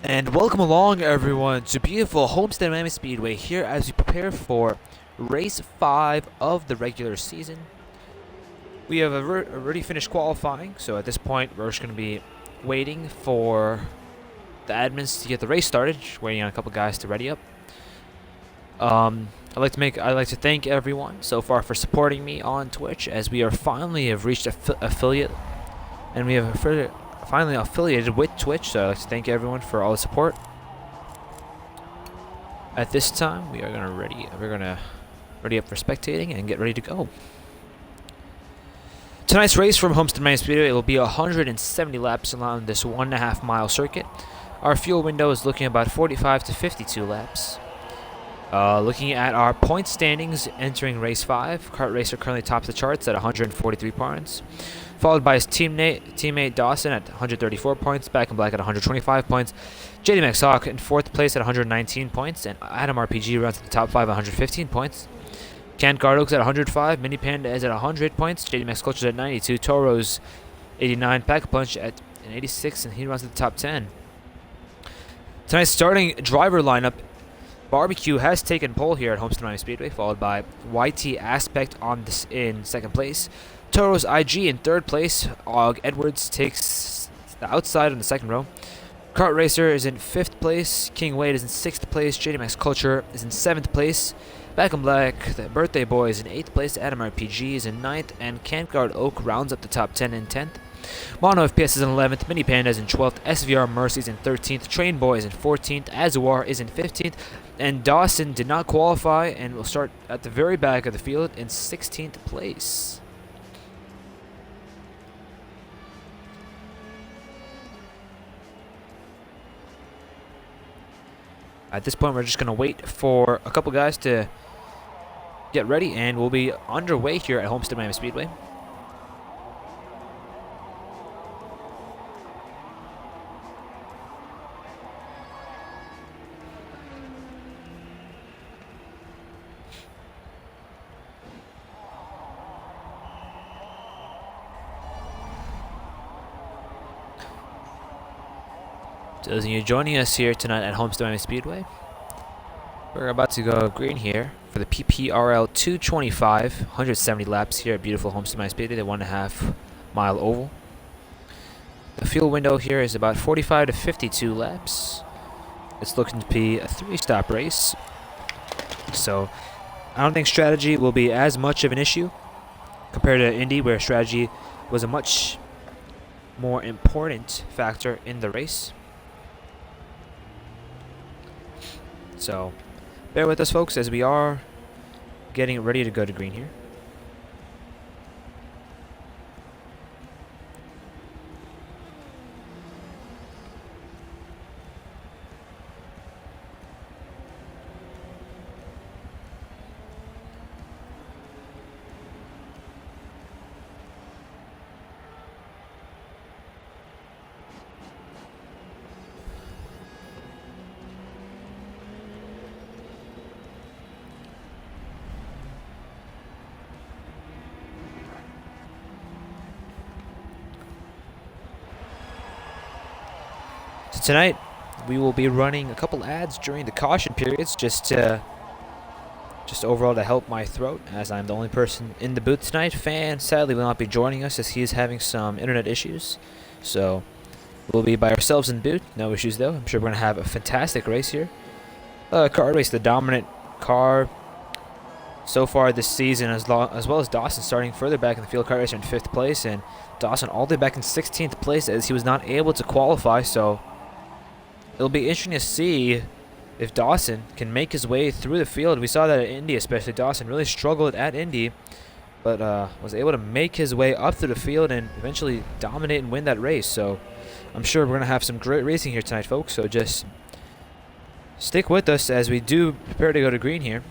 And welcome along, everyone, to beautiful Homestead Miami Speedway here as we prepare for race 5 of the regular season. We have already finished qualifying, so at this point we're just going to be waiting for the admins to get the race started, just waiting on a couple guys to ready up. I'd like to thank everyone so far for supporting me on Twitch, as we are finally have reached affiliate, and we have finally affiliated with Twitch, so I'd like to thank everyone for all the support. At this time, we're gonna ready up for spectating and get ready to go. Tonight's race from Homestead Miami Speedway will be 170 laps along this 1.5 mile circuit. Our fuel window is looking about 45 to 52 laps. Looking at our point standings entering race 5, Kart Racer currently tops the charts at 143 points, followed by his teammate Dawson at 134 points, Back in Black at 125 points, JD Max Hawk in 4th place at 119 points, and Adam RPG runs at the top 5 at 115 points. Cant Gardo's at 105, Mini Panda is at 100 points, JD Max Culture's at 92, Toro's 89, Pack Punch at 86, and he runs at the top 10. Tonight's starting driver lineup: Barbecue has taken pole here at Homestead Miami Speedway, followed by YT Aspect in 2nd place. Toro's IG in 3rd place. Og Edwards takes the outside on the 2nd row. Kart Racer is in 5th place. King Wade is in 6th place. JD Max Culture is in 7th place. Back in Black, the Birthday Boy is in 8th place. Adam RPG is in 9th. And Cantguard Oak rounds up the top 10 in 10th. Mono FPS is in 11th. Mini Panda is in 12th. SVR Mercy is in 13th. Train Boy is in 14th. Azuar is in 15th. And Dawson did not qualify and will start at the very back of the field in 16th place. At this point, we're just going to wait for a couple guys to get ready, and we'll be underway here at Homestead Miami Speedway. To those of you joining us here tonight at Homestead Miami Speedway, we're about to go green here for the PPRL 225, 170 laps here at beautiful Homestead Miami Speedway, the 1.5 mile oval. The fuel window here is about 45 to 52 laps. It's looking to be a 3-stop race, so I don't think strategy will be as much of an issue compared to Indy, where strategy was a much more important factor in the race. So bear with us, folks, as we are getting ready to go to green here. Tonight, we will be running a couple ads during the caution periods, just overall to help my throat, as I'm the only person in the booth tonight. Fan sadly will not be joining us as he is having some internet issues, so we'll be by ourselves in the booth. No issues though. I'm sure we're gonna have a fantastic race here. Kart Race, the dominant car so far this season, as well as Dawson starting further back in the field. Kart Racer in 5th place, and Dawson all the way back in 16th place as he was not able to qualify. So it'll be interesting to see if Dawson can make his way through the field. We saw that at Indy, especially. Dawson really struggled at Indy, but was able to make his way up through the field and eventually dominate and win that race. So I'm sure we're going to have some great racing here tonight, folks. So just stick with us as we do prepare to go to green here.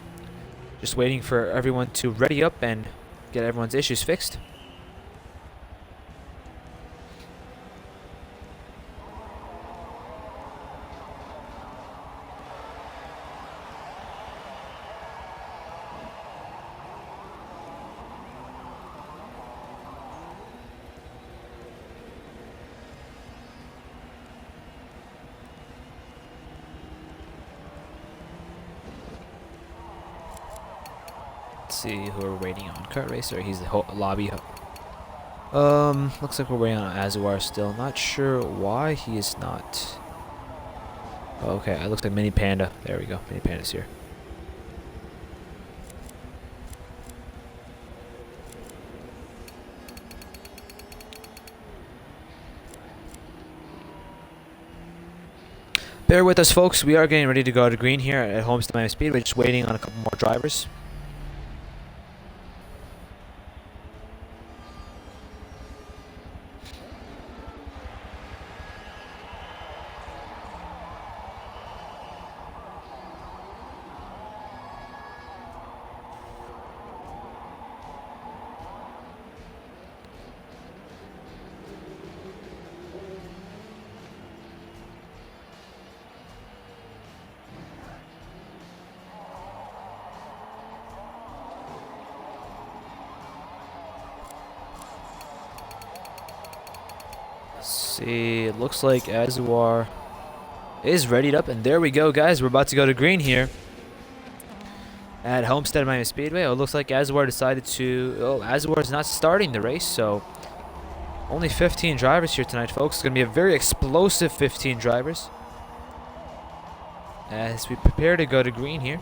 Just waiting for everyone to ready up and get everyone's issues fixed. Let's see who we're waiting on. Kurt Racer, he's the lobby. Looks like we're waiting on Azuar still. Not sure why he is not. Okay, it looks like Mini Panda. There we go. Mini Panda's here. Bear with us, folks. We are getting ready to go to green here at Homestead Miami Speedway. Just waiting on a couple more drivers. See, it looks like Azuar is readied up, and there we go, guys. We're about to go to green here at Homestead Miami Speedway. Oh, it looks like Azuar decided to. Oh, Azuar is not starting the race, so only 15 drivers here tonight, folks. It's gonna be a very explosive 15 drivers as we prepare to go to green here.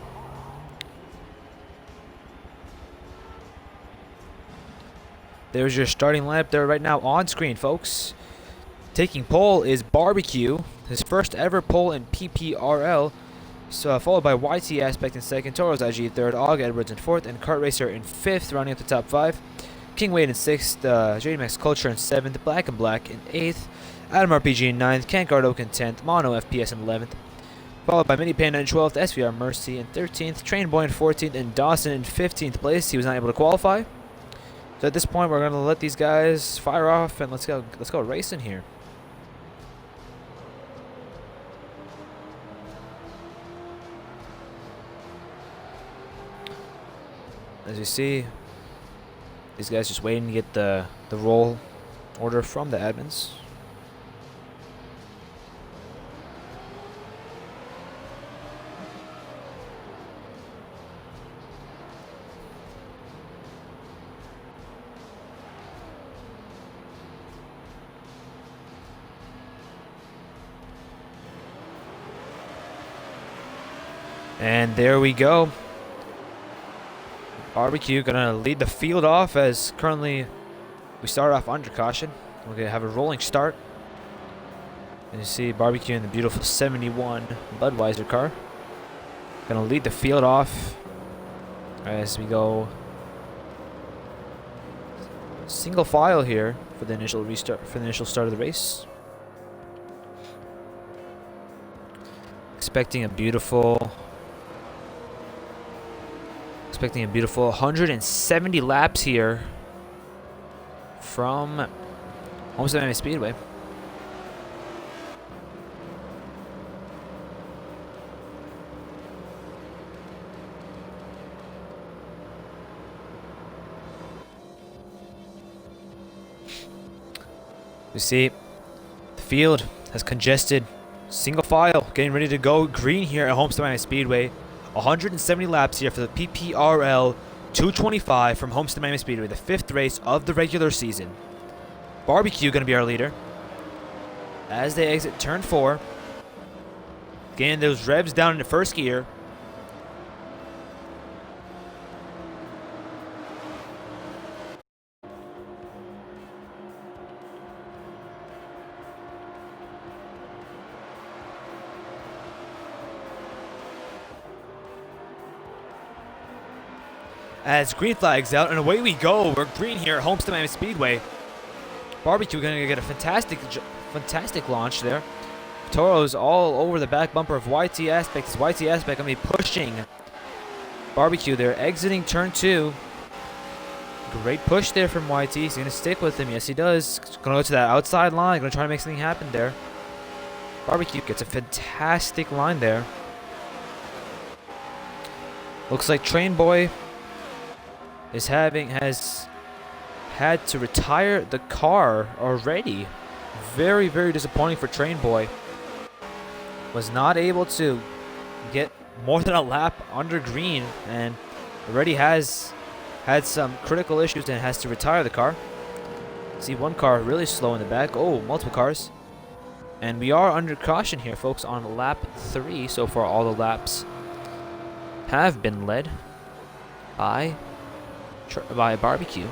There's your starting lineup there right now on screen, folks. Taking pole is Barbecue, his first ever pole in PPRL, so followed by YT Aspect in second, Toros IG third, Og Edwards in fourth, and Kart Racer in fifth, rounding up the top five. King Wade in sixth, JD Max Culture in seventh, Black and Black in eighth, Adam RPG in ninth, Kankard Oak in 10th, Mono FPS in 11th, followed by Mini Panda in 12th, SVR Mercy in 13th, Train Boy in 14th, and Dawson in 15th place. He was not able to qualify. So at this point, we're gonna let these guys fire off and let's go racing here. As you see, these guys just waiting to get the roll order from the admins. And there we go. Barbecue gonna lead the field off as currently we start off under caution. We're gonna have a rolling start. And you see Barbecue in the beautiful 71 Budweiser car. Gonna lead the field off as we go single file here for the initial restart, for the initial start of the race. Expecting a beautiful 170 laps here from Homestead Miami Speedway. You see, the field has congested. Single file, getting ready to go green here at Homestead Miami Speedway. 170 laps here for the PPRL 225 from Homestead Miami Speedway, the 5th race of the regular season. Barbecue going to be our leader as they exit turn 4. Getting those revs down into first gear. As green flag's out, and away we go. We're green here at Homestead Miami Speedway. Barbecue going to get a fantastic launch there. Toro's all over the back bumper of YT Aspect. This YT Aspect going to be pushing Barbecue there, exiting turn 2. Great push there from YT. He's going to stick with him. Yes, he does. Going to go to that outside line. Going to try to make something happen there. Barbecue gets a fantastic line there. Looks like Train Boy has had to retire the car already. Very, very disappointing for Train Boy. Was not able to get more than a lap under green and already has had some critical issues and has to retire the car. See one car really slow in the back. Oh, multiple cars. And we are under caution here, folks, on lap 3. So far, all the laps have been led by Barbecue.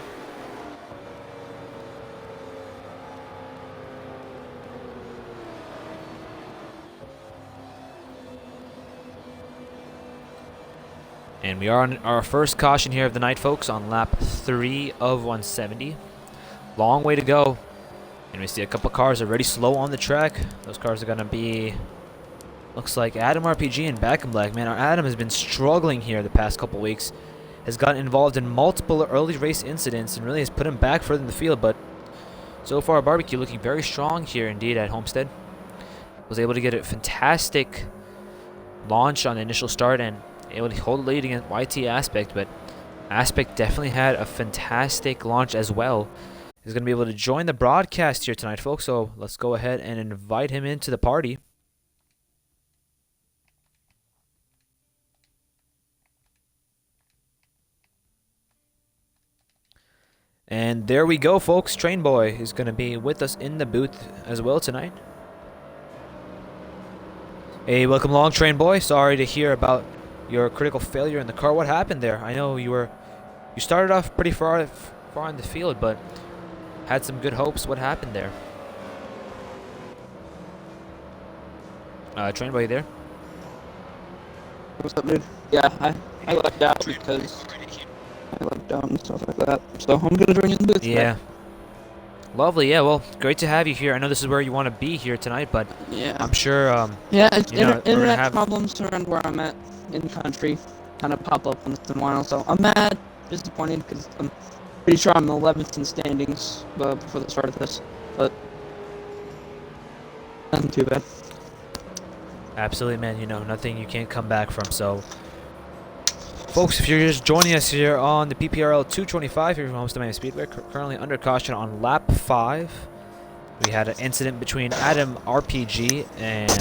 And we are on our first caution here of the night, folks, on lap 3 of 170. Long way to go. And we see a couple cars already slow on the track. Those cars are going to be, looks like Adam RPG and Back in Black. Man, our Adam has been struggling here the past couple weeks. Has gotten involved in multiple early race incidents and really has put him back further in the field. But so far, Barbecue looking very strong here indeed at Homestead. Was able to get a fantastic launch on the initial start and able to hold the lead against YT Aspect, but Aspect definitely had a fantastic launch as well. He's going to be able to join the broadcast here tonight, folks, so let's go ahead and invite him into the party. And there we go, folks. Train Boy is going to be with us in the booth as well tonight. Hey, welcome along, Train Boy. Sorry to hear about your critical failure in the car. What happened there? I know you started off pretty far in the field, but had some good hopes. What happened there? Train Boy, there? What's up, dude? Yeah, I left out because I left out and stuff like that. So I'm gonna join you in the booth. Yeah. Lovely. Yeah. Well, great to have you here. I know this is where you want to be here tonight, but yeah, I'm sure. Yeah, it's internet problems around where I'm at in the country kind of pop up once in a while. So I'm mad, disappointed because I'm pretty sure I'm 11th in standings before the start of this, but nothing too bad. Absolutely, man. You know, nothing you can't come back from. So, folks, if you're just joining us here on the PPRL 225 here from Homestead Miami Speedway, currently under caution on lap 5. We had an incident between Adam RPG and I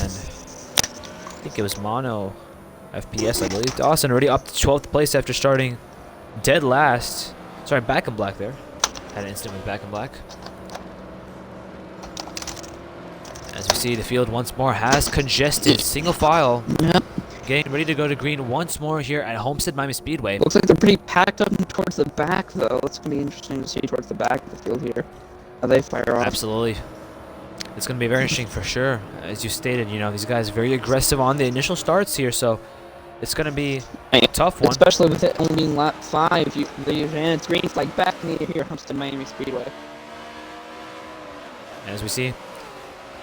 think it was Mono FPS, I believe. Dawson already up to 12th place after starting dead last. Sorry, Back in Black there. Had an incident with Back in Black. As we see, the field once more has congested. Single file. Yep. Getting ready to go to green once more here at Homestead Miami Speedway. Looks like they're pretty packed up towards the back, though. It's going to be interesting to see towards the back of the field here how they fire off. Absolutely. It's going to be very interesting for sure. As you stated, you know, these guys are very aggressive on the initial starts here, so it's going to be a tough one. Especially with it only being lap 5. And it's green flag back near here at Homestead Miami Speedway. As we see,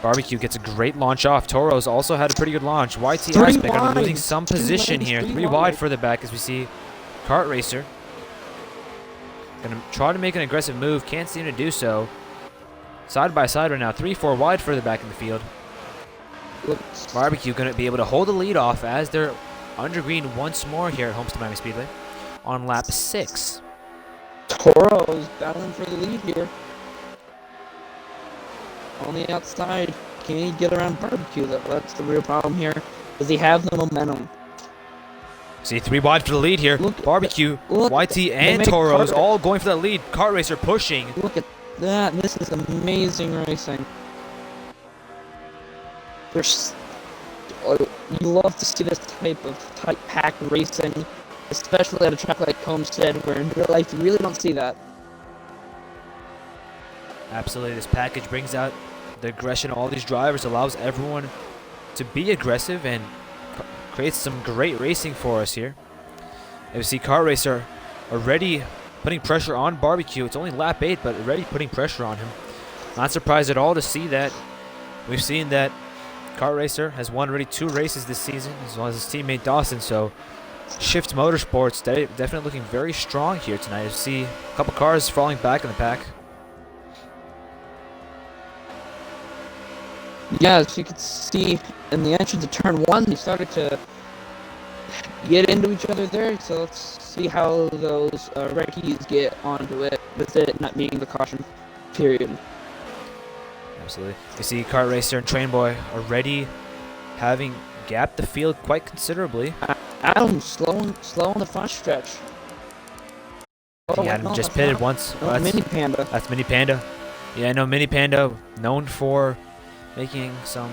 Barbecue gets a great launch off. Toros also had a pretty good launch. YT Aspect are losing some position here. 3 wide further back as we see Kart Racer. Going to try to make an aggressive move. Can't seem to do so. Side by side right now. 3-4 wide further back in the field. Barbecue going to be able to hold the lead off as they're under green once more here at Homestead Miami Speedway on lap 6. Toro's battling for the lead here. On the outside, can he get around Barbecue? That's the real problem here. Does he have the momentum? See, 3 wide for the lead here. Barbecue, YT, and Toros all going for that lead. Kart Racer pushing. Look at that. This is amazing racing. You love to see this type of tight pack racing, especially at a track like Homestead, where in real life you really don't see that. Absolutely, this package brings out the aggression of all these drivers, allows everyone to be aggressive and creates some great racing for us here. And we see Kart Racer already putting pressure on Barbecue. It's only lap 8, but already putting pressure on him. Not surprised at all to see that. We've seen that Kart Racer has won already 2 races this season, as well as his teammate Dawson. So Shift Motorsports definitely looking very strong here tonight. You see a couple cars falling back in the pack. Yeah, as you can see in the entrance of turn 1, they started to get into each other there. So let's see how those recce's get onto it, with it not being the caution period. Absolutely. You see Kart Racer and Train Boy already having gapped the field quite considerably. Adam slow on the front stretch. think Adam just pitted once. No, Mini Panda. That's Mini Panda. Yeah, I know Mini Panda, known for making some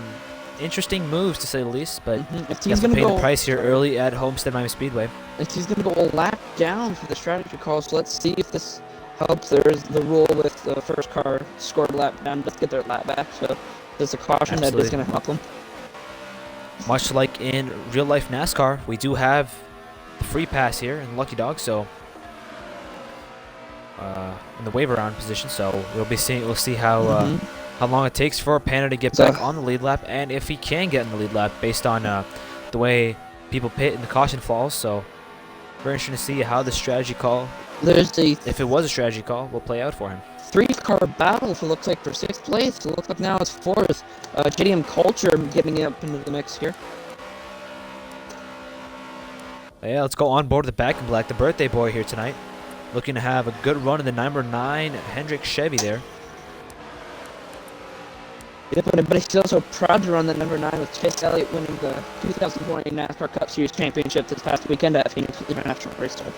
interesting moves to say the least, but If he has to pay the price here early at Homestead Miami Speedway. If he's going to go a lap down for the strategy call, so let's see if this helps. There's the rule with the first car scored a lap down, let's get their lap back, so there's a caution that is going to help them. Much like in real life NASCAR, we do have the free pass here in Lucky Dog, so in the waiver round position, so we'll see how long it takes for Panda to get back on the lead lap, and if he can get in the lead lap based on the way people pit and the caution falls. So very interesting to see how the strategy call, if it was a strategy call, will play out for him. 3-car battle, if it looks like, for 6th place. It looks like now it's 4th. JDM Culture getting up into the mix here. Yeah, let's go on board the Back in Black, the birthday boy here tonight. Looking to have a good run in the number 9 Hendrick Chevy there. Yeah, but he's also proud to run the number 9 with Chase Elliott winning the 2020 NASCAR Cup Series Championship this past weekend at Phoenix International Racetrack.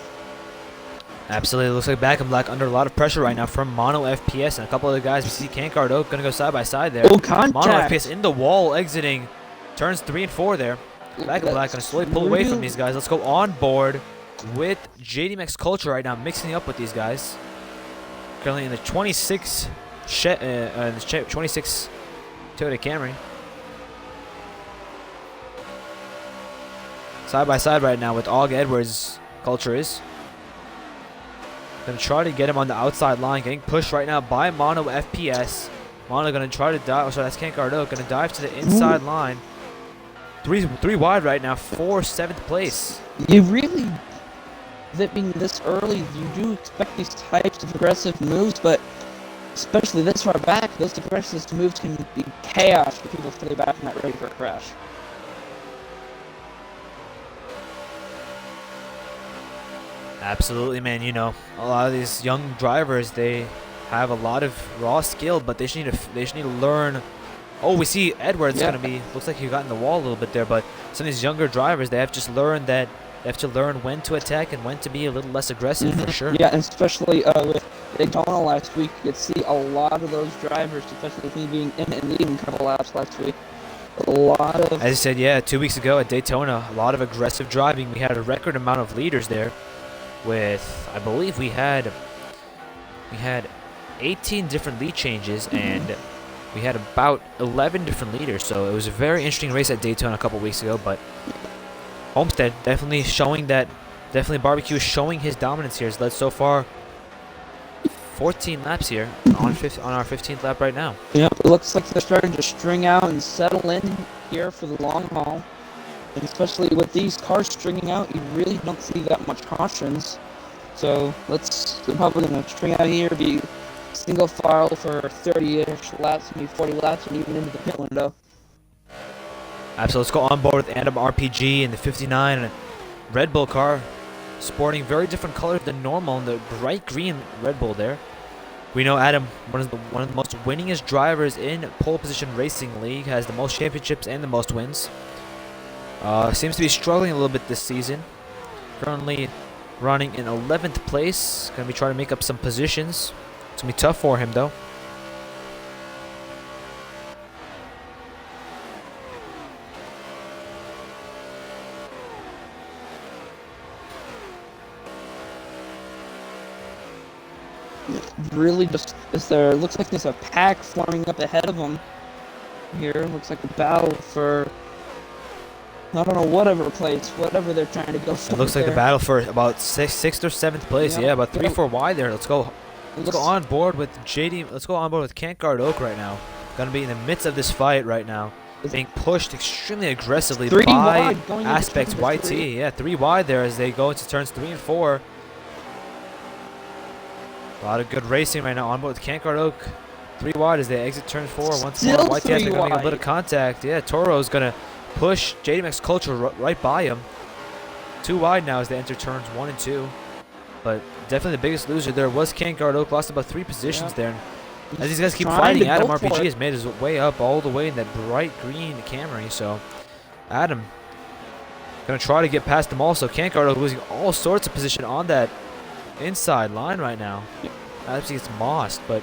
Absolutely. Looks like Back in Black under a lot of pressure right now from Mono FPS and a couple other guys. We see Cancard Oak going to go side by side there. Oh, contact. Mono FPS in the wall exiting turns 3 and 4 there. Back in Black going to slowly pull away from these guys. Let's go on board with JD Max Culture right now, mixing up with these guys. Currently in the 26 26 Toyota Camry. Side by side right now with Og Edwards. Culture is going to try to get him on the outside line, getting pushed right now by Mono FPS. Mono going to try to dive. Oh, sorry, that's Cancardo. Going to dive to the inside line. Three wide right now for 7th place. You really, that being this early, you do expect these types of aggressive moves, but especially this far back, those aggressive moves can be chaos for people further back and not ready for a crash. Absolutely, man. You know, a lot of these young drivers, they have a lot of raw skill, but they just need to learn. Oh, we see Edwards going to be, looks like he got in the wall a little bit there, but some of these younger drivers, they have just learned that they have to learn when to attack and when to be a little less aggressive for sure. Yeah, and especially with Daytona last week, you could see a lot of those drivers, especially with me being in and leading a couple laps last week. A lot of, as I said, yeah, 2 weeks ago at Daytona, a lot of aggressive driving. We had a record amount of leaders there. With, I believe we had 18 different lead changes and we had about 11 different leaders. So it was a very interesting race at Daytona a couple weeks ago. But Homestead definitely showing that, Barbecue showing his dominance here. Has led so far 14 laps here on our 15th lap right now. Yeah, it looks like they're starting to string out and settle in here for the long haul. And especially with these cars stringing out, you really don't see that much cautions. So they're probably going to string out here, be single file for 30-ish laps, maybe 40 laps, and even into the pit window. Absolutely. Let's go on board with Adam RPG in the 59 and a Red Bull car, sporting very different colors than normal in the bright green Red Bull there. We know Adam, one of the most winningest drivers in pole position racing league, has the most championships and the most wins. Seems to be struggling a little bit this season. Currently running in 11th place. Going to be trying to make up some positions. It's going to be tough for him, though. Really just, looks like there's a pack forming up ahead of him here. Looks like a battle for, I don't know, whatever they're trying to go for. It looks like the battle for about 6th or 7th place. Yeah, about 3-4 wide there. Let's go on board with JD. Let's go on board with Cancard Oak right now. Going to be in the midst of this fight right now. Being pushed extremely aggressively by Aspects YT. Yeah, 3 wide there as they go into turns 3 and 4. A lot of good racing right now on board with Cancard Oak. 3 wide as they exit turn 4. Once more, YT has to make a bit of contact. Yeah, Toro's going to push JD Max Culture right by him. 2 wide now as they enter turns 1 and 2. But definitely the biggest loser there was Cancard Oak. Lost about 3 positions there. And as these guys keep fighting, Adam RPG has made his way up all the way in that bright green Camry. So Adam going to try to get past them also. Cancard Oak losing all sorts of position on that inside line right now. Actually gets mossed, but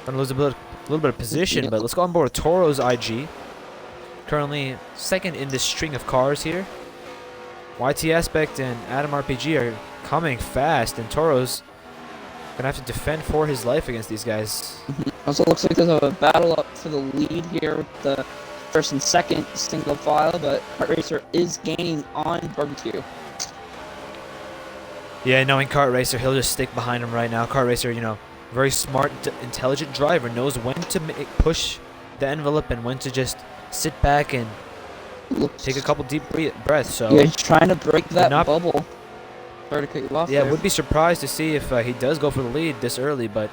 gonna lose a little bit of position. But let's go on board with Toro's IG. Currently second in this string of cars here. YT Aspect and Adam RPG are coming fast, and Toro's gonna have to defend for his life against these guys. Also looks like there's a battle up for the lead here with the first and second single file, but Kart Racer is gaining on Barbecue. Yeah, knowing Kart Racer, he'll just stick behind him right now. Kart Racer, you know, very smart, intelligent driver, knows when to push the envelope and when to just sit back and take a couple deep breaths. So yeah, he's trying to break that bubble. Sorry to cut you off. Yeah, there. would be surprised to see if he does go for the lead this early, but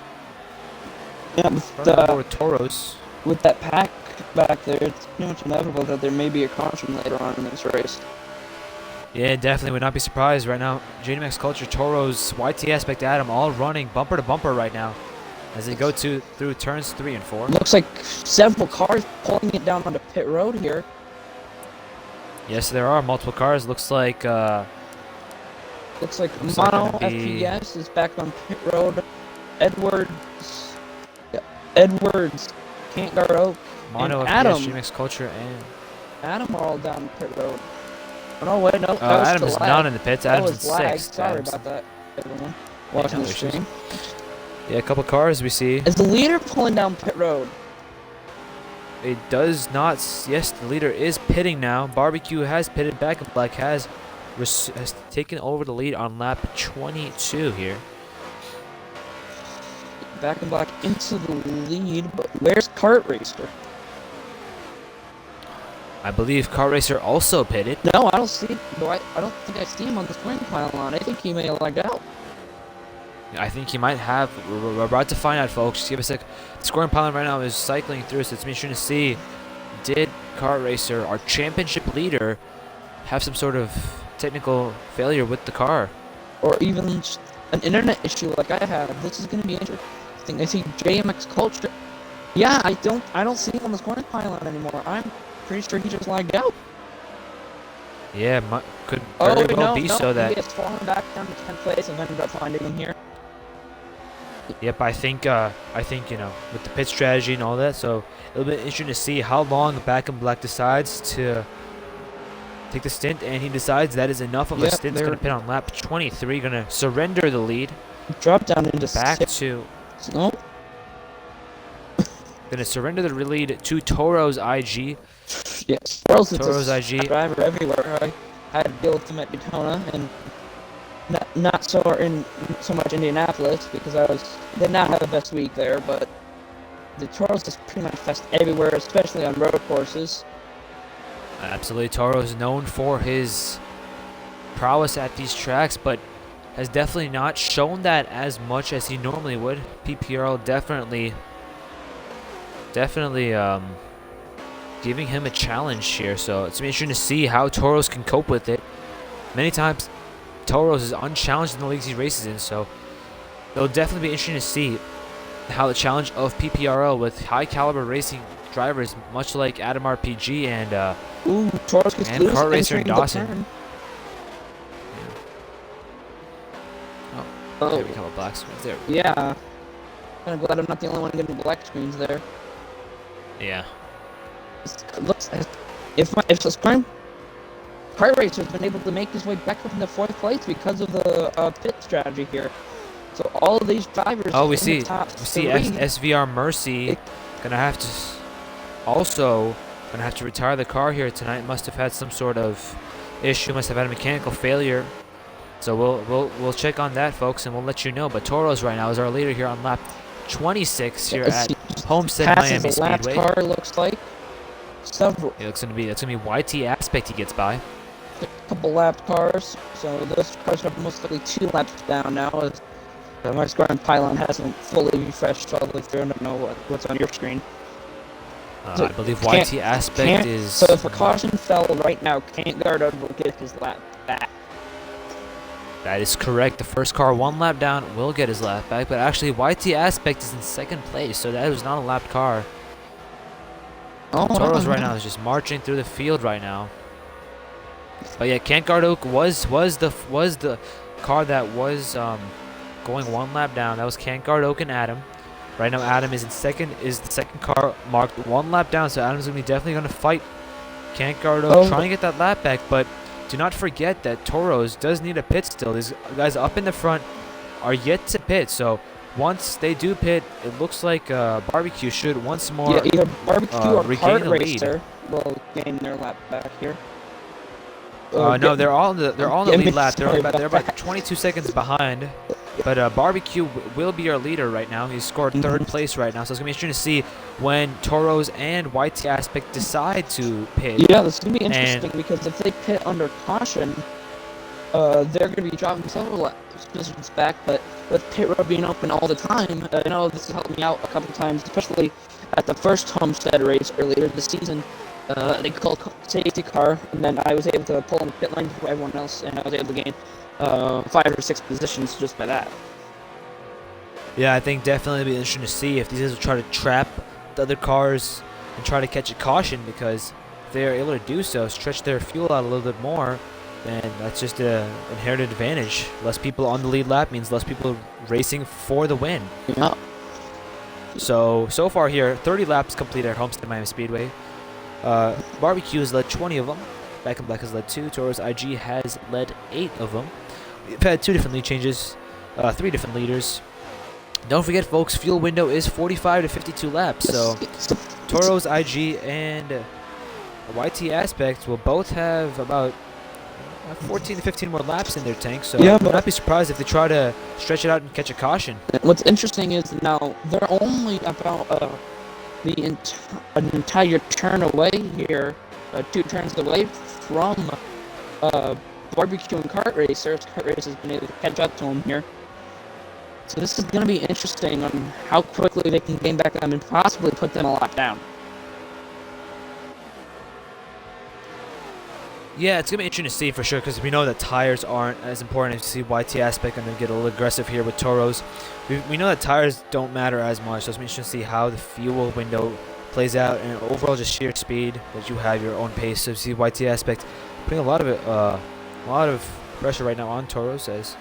yeah, with Toros. With that pack back there, it's pretty much inevitable that there may be a caution later on in this race. Yeah, definitely would not be surprised right now. JDMX Culture, Toros, YT Aspect, Adam, all running bumper to bumper right now as they go through turns 3 and 4. Looks like several cars pulling it down onto pit road here. Yes, there are multiple cars. Looks like Mono FPS is back on pit road. Edwards, Can't Guard Oak, Mono and FPS, Adam. JDMX Culture, and Adam are all down pit road. Oh, no, wait, no. Adam is not in the pits. Adam's in 6th. Sorry about that, everyone. Watching the stream. Yeah, a couple cars we see. Is the leader pulling down pit road? It does not. Yes, the leader is pitting now. Barbecue has pitted back, and Black has taken over the lead on lap 22 here. Back and Black into the lead, but where's Kart Racer? I believe Kart Racer also pitted. No, I don't see. No, I don't think I see him on the scoring pylon. I think he may have lagged out. I think he might have. We're about to find out, folks. Just give us a sec. The scoring pylon right now is cycling through, so it's interesting to see. Did Kart Racer, our championship leader, have some sort of technical failure with the car? Or even an internet issue like I have. This is going to be interesting. I see JMX Culture. Yeah, I don't see him on the scoring pylon anymore. I'm pretty sure he just lagged out. Yeah, could very well be so that. He has fallen back down to 10th place and ended up finding him here. Yep, I think you know, with the pit strategy and all that, so it'll be interesting to see how long Back in Black decides to take the stint, and he decides that is enough of a stint. He's going to pit on lap 23, going to surrender the lead. Drop down into back 6. to. No. Going to surrender the lead to Toro's IG. Yes, Toro's IG. Driver everywhere. I had to deal with him at Daytona, and not so much Indianapolis because did not have the best week there. But the Toros is pretty much fast everywhere, especially on road courses. Absolutely, Toro is known for his prowess at these tracks, but has definitely not shown that as much as he normally would. PPRL definitely giving him a challenge here, so it's interesting to see how Toros can cope with it. Many times, Toros is unchallenged in the leagues he races in, so it'll definitely be interesting to see how the challenge of PPRL with high caliber racing drivers, much like Adam RPG and Toros gets and Kart Racer and Dawson. Oh, there we go, black screens there. Yeah, I'm glad I'm not the only one getting black screens there. Yeah. Looks if the screen Kart Racer has been able to make his way back up into 4th place because of the pit strategy here. So all of these drivers. Oh, we see SVR Mercy gonna have to retire the car here tonight. Must have had some sort of issue. Must have had a mechanical failure. So we'll check on that, folks, and we'll let you know. But Toros right now is our leader here on lap 26 here at Homestead Miami Speedway. Car looks like several. Yeah, that's gonna be YT Aspect he gets by. A couple lap cars, so those cars are most likely 2 laps down now. As my scoring pylon hasn't fully refreshed all the way through. I don't know what's on your screen. I believe YT Aspect is. So if a caution fell right now, Can't Guard Oak will get his lap back. That is correct. The first car 1 lap down will get his lap back, but actually YT Aspect is in 2nd place, so that was not a lapped car. Toros right now is just marching through the field right now. But yeah, Can't Guard Oak was the car that was going one lap down. That was Cankard, Oak, and Adam. Right now, Adam is the second car marked one lap down, so Adam's going to be definitely going to fight Cankard, Oak, trying to get that lap back, but do not forget that Toros does need a pit still. These guys up in the front are yet to pit, so once they do pit, it looks like Barbecue should once more either Barbecue or regain Kart the Racer will gain their lap back here. No, they're all in the lead lap. They're about 22 seconds behind. But Barbecue will be our leader right now. He's scored third place right now, so it's gonna be interesting to see when Toros and YT Aspect decide to pit. Yeah, this is gonna be interesting because if they pit under caution, they're gonna be dropping several positions back. But with pit road being open all the time, I know this has helped me out a couple times, especially at the first Homestead race earlier this season. They called safety car, and then I was able to pull in the pit lane before everyone else, and I was able to gain 5 or 6 positions just by that. Yeah, I think definitely it'll be interesting to see if these guys will try to trap the other cars and try to catch a caution, because if they are able to do so, stretch their fuel out a little bit more, then that's just an inherited advantage. Less people on the lead lap means less people racing for the win. Yeah. So far here, 30 laps completed at Homestead Miami Speedway. Barbecue has led 20 of them. Back in Black has led 2. Toros IG has led 8 of them. We've had 2 different lead changes, 3 different leaders. Don't forget, folks, fuel window is 45 to 52 laps. So Toros IG and YT Aspect will both have about 14 to 15 more laps in their tank. So I would not be surprised if they try to stretch it out and catch a caution. What's interesting is now they're only about an entire turn away here, 2 turns away from Barbecue and Kart Racer. Kart Racer has been able to catch up to them here. So this is going to be interesting on how quickly they can gain back them and possibly put them a lap down. Yeah, it's going to be interesting to see for sure, because we know that tires aren't as important. As you see YT Aspect going to get a little aggressive here with Toros. We know that tires don't matter as much, so it's interesting to see how the fuel window plays out, and overall just sheer speed that you have your own pace. So you see YT Aspect putting a lot of pressure right now on Toros, as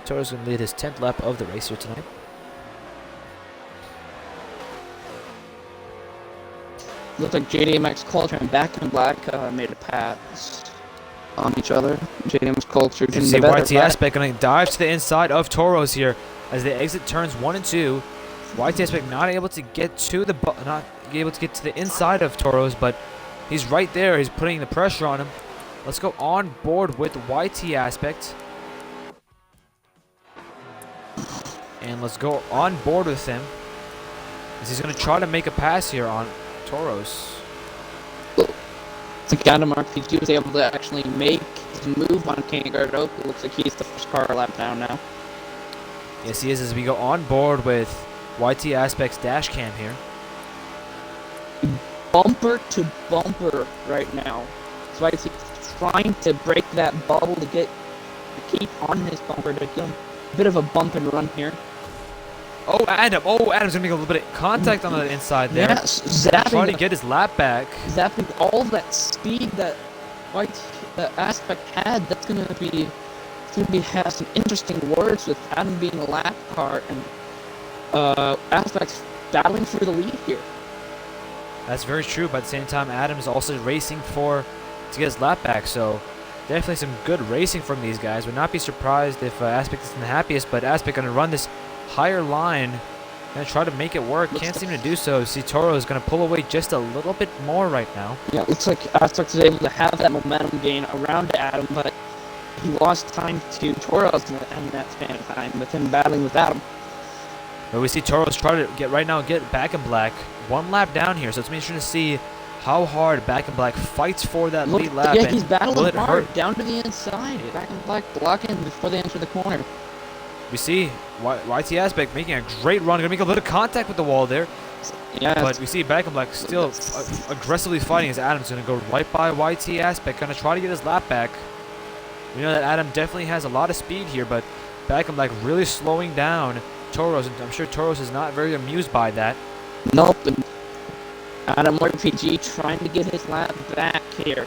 Toros going to lead his 10th lap of the race here tonight. Looks like JDMX Culture and Back in Black made a pass on each other. JDMX Culture You see YT Aspect going to dive to the inside of Toros here as they exit turns 1 and 2. YT Aspect not able to get to the inside of Toros, but he's right there. He's putting the pressure on him. Let's go on board with YT Aspect. And let's go on board with him, as he's going to try to make a pass here on Toros. It's like Adam RPG was able to actually make his move on Cankard Oak. It looks like he's the first car lap down now. Yes, he is, as we go on board with YT Aspect's dash cam here. Bumper to bumper right now. So YT trying to break that bubble to keep on his bumper to get him a bit of a bump and run here. Adam's gonna make a little bit of contact on the inside there. Yes, trying to get his lap back. Zapping all that speed that Aspect had. That's gonna have some interesting words with Adam being a lap car and Aspect battling for the lead here. That's very true, but at the same time, Adam's also racing to get his lap back, so definitely some good racing from these guys. Would not be surprised if Aspect isn't the happiest, but Aspect going to run this higher line, going to try to make it work. Can't seem to do so. See, Toro is going to pull away just a little bit more right now. Yeah, it looks like Aspect is able to have that momentum gain around Adam, but he lost time to Toros in that span of time with him battling with Adam. But we see Toros try to get Back in Black 1 lap down here, so it's interesting to see how hard Back in Black fights for that lead lap. Yeah, he's battling hard hurt? down to the inside. Back in Black blocking before they enter the corner. We see YT Aspect making a great run, gonna make a little contact with the wall there. Yeah, but we see Back in Black still aggressively fighting, as Adam's gonna go right by YT Aspect, gonna try to get his lap back. We know that Adam definitely has a lot of speed here, but Back in Black really slowing down Toros, and I'm sure Toros is not very amused by that. Nope. And Adam RPG trying to get his lap back here.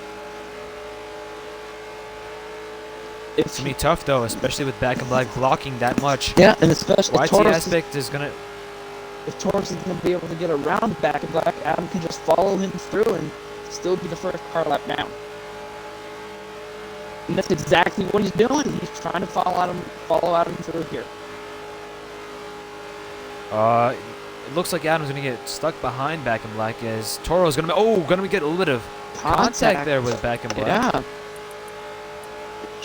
It's going to be tough, though, especially with Back in Black blocking that much. Yeah, and especially YT Aspect is going to... If Torres is going to be able to get around Back in Black, Adam can just follow him through and still be the first car lap down. And that's exactly what he's doing. He's trying to follow Adam through here. It looks like Adam's going to get stuck behind Back in Black as Toro's going to get a little bit of contact there with Back in Black. Yeah.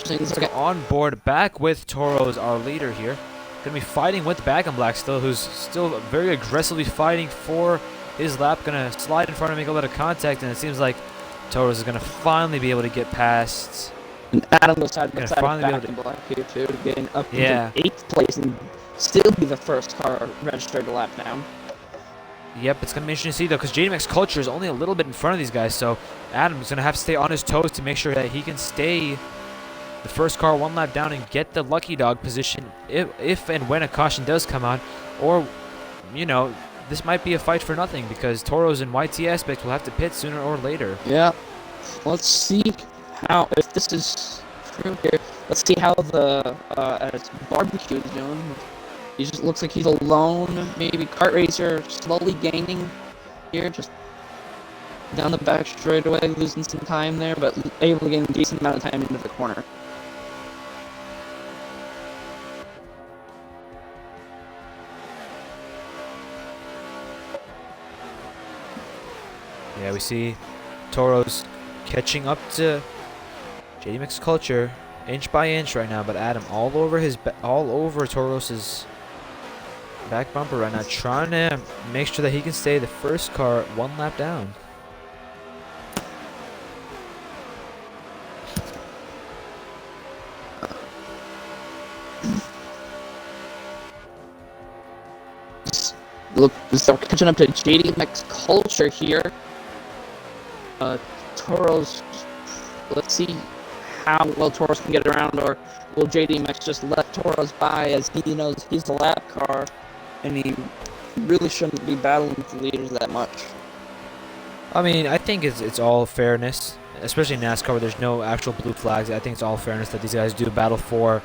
Let's go on board back with Toro's our leader here. Going to be fighting with Back in Black still, who's still very aggressively fighting for his lap. Going to slide in front and make a lot of contact, and it seems like Toro's is going to finally be able to get past. And Adam goes side by Gonna side finally with be Back able in Black here too, getting up Yeah. into 8th place and still be the first car registered to lap down. Yep, it's going to be interesting to see, though, because JDMX Culture is only a little bit in front of these guys, so Adam's going to have to stay on his toes to make sure that he can stay the first car one lap down and get the lucky dog position if and when a caution does come out. Or, you know, this might be a fight for nothing because Toros and YT Aspect will have to pit sooner or later. Yeah. Let's see how, if this is true here, let's see how the as Barbecue is doing. He just looks like he's alone. Maybe Kart Racer slowly gaining here, just down the back straightaway, losing some time there, but able to gain a decent amount of time into the corner. Yeah, we see Toros catching up to JDMX Culture inch by inch right now, but Adam all over Toros's back bumper right now, trying to make sure that he can stay the first car one lap down. Look, so catching up to JDMX Culture here. Toros, let's see how well Toros can get around, or will JDMX just let Toros by as he knows he's the lap car and he really shouldn't be battling with the leaders that much. I mean, I think it's all fairness, especially in NASCAR where there's no actual blue flags. I think it's all fairness that these guys do battle for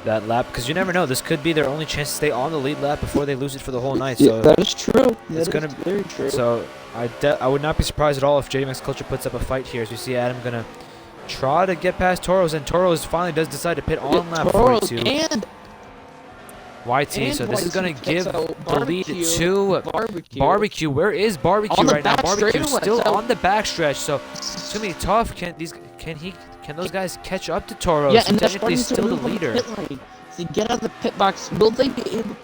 that lap, because you never know, this could be their only chance to stay on the lead lap before they lose it for the whole night. So yeah, that is true. It's going to be very true. So I would not be surprised at all if JDMX Culture puts up a fight here. As we see Adam going to try to get past Toros, and Toros finally does decide to pit on lap 42. And YT, so this is going to give the lead to Barbecue. Where is Barbecue right now? Barbecue still so on the backstretch, so it's going to be tough. Can those guys catch up to Toros? Yeah, and technically they're still the starting to move on leader. the pit lane. To get out of the pit box, will they be able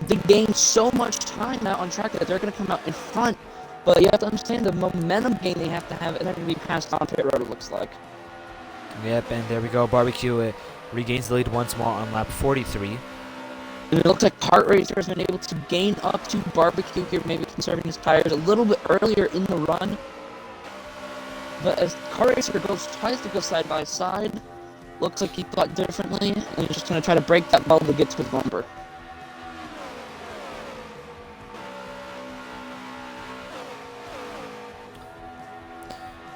to gain so much time out on track that they're going to come out in front? But you have to understand the momentum gain they have to have, and they're going to be passed on pit road, it looks like. Yep, and there we go. Barbecue regains the lead once more on lap 43. And it looks like Kart Racer has been able to gain up to Barbecue here, maybe conserving his tires a little bit earlier in the run. But as Kart Racer tries to go side by side, looks like he thought differently, and he's just going to try to break that bubble to get to his bumper.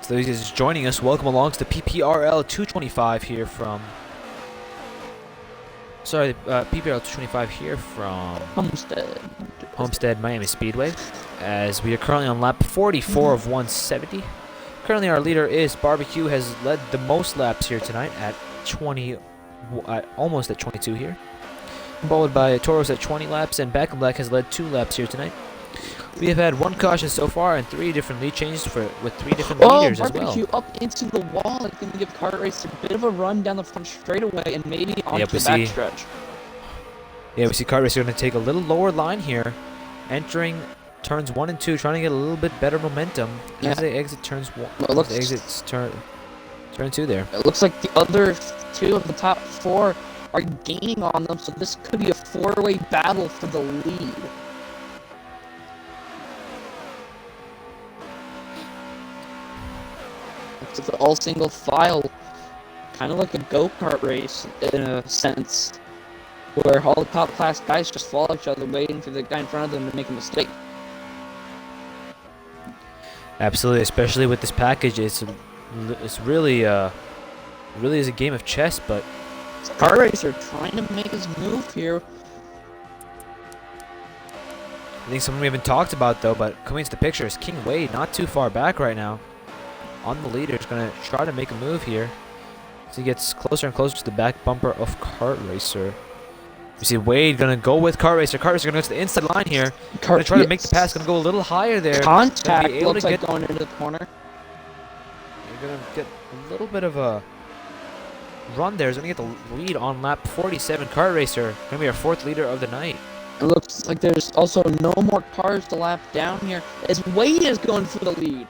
So those guys joining us, welcome along to the PPRL 225 here from... Sorry, PPRL 225 here from... Homestead Miami Speedway, as we are currently on lap 44 of 170. Currently our leader is Barbecue, has led the most laps here tonight at 20, almost at 22 here. Followed by Toros at 20 laps, and Back in Black has led 2 laps here tonight. We have had 1 caution so far and 3 different lead changes with 3 different leaders as well. Barbecue up into the wall. It's going to give Kart Racer a bit of a run down the front straightaway and maybe onto the backstretch. Yeah, we see Kart Racer going to take a little lower line here, entering turns 1 and 2, trying to get a little bit better momentum as they exit turns 1. Well, exits turn 2 there. It looks like the other 2 of the top 4 are gaining on them, so this could be a 4-way battle for the lead. It's all single file, kind of like a go-kart race in a sense, where all the top class guys just follow each other, waiting for the guy in front of them to make a mistake. Absolutely, especially with this package, it's really really is a game of chess, but Car Racer trying to make his move here. I think something we haven't talked about, though, but coming into the picture is King Wade, not too far back right now. On the leader, is going to try to make a move here. As he gets closer and closer to the back bumper of Kart Racer. You see Wade going to go with Kart Racer. Kart Racer going to go to the inside line here. Going to try to make the pass. Going to go a little higher there. Contact looks like going into the corner. You're going to get a little bit of a run there. He's going to get the lead on lap 47. Kart Racer going to be our fourth leader of the night. It looks like there's also no more cars to lap down here as Wade is going for the lead.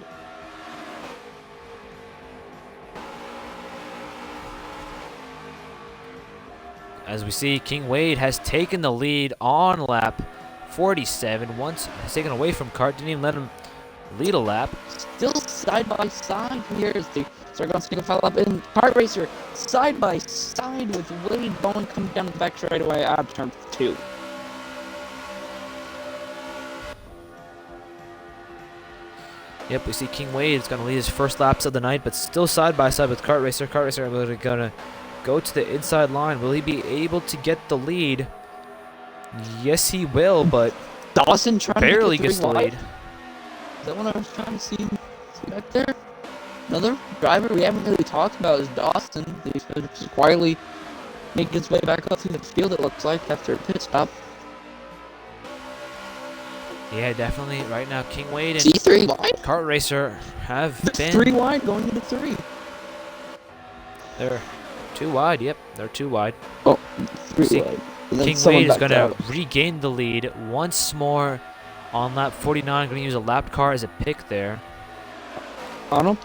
As we see, King Wade has taken the lead on lap 47. Once has taken away from Kart, didn't even let him lead a lap. Still side by side here as they start going to single file up, and Kart Racer side by side with Wade Bowen coming down the back straightaway out of turn 2. Yep, we see King Wade is going to lead his first laps of the night, but still side by side with Kart Racer. Kart Racer going to go to the inside line. Will he be able to get the lead? Yes, he will, but Dawson trying barely to gets the lead. Is that what I was trying to see back there? Another driver we haven't really talked about is Dawson. He's just quietly making his way back up through the field, it looks like, after a pit stop. Yeah, definitely. Right now, King Wade and C3 wide? Kart Racer have been... 3 wide, going into 3. They're too wide. Yep, they're too wide. Oh, 3 See, wide. King Wade is going to regain the lead once more on lap 49. Going to use a lapped car as a pick there. Arnold?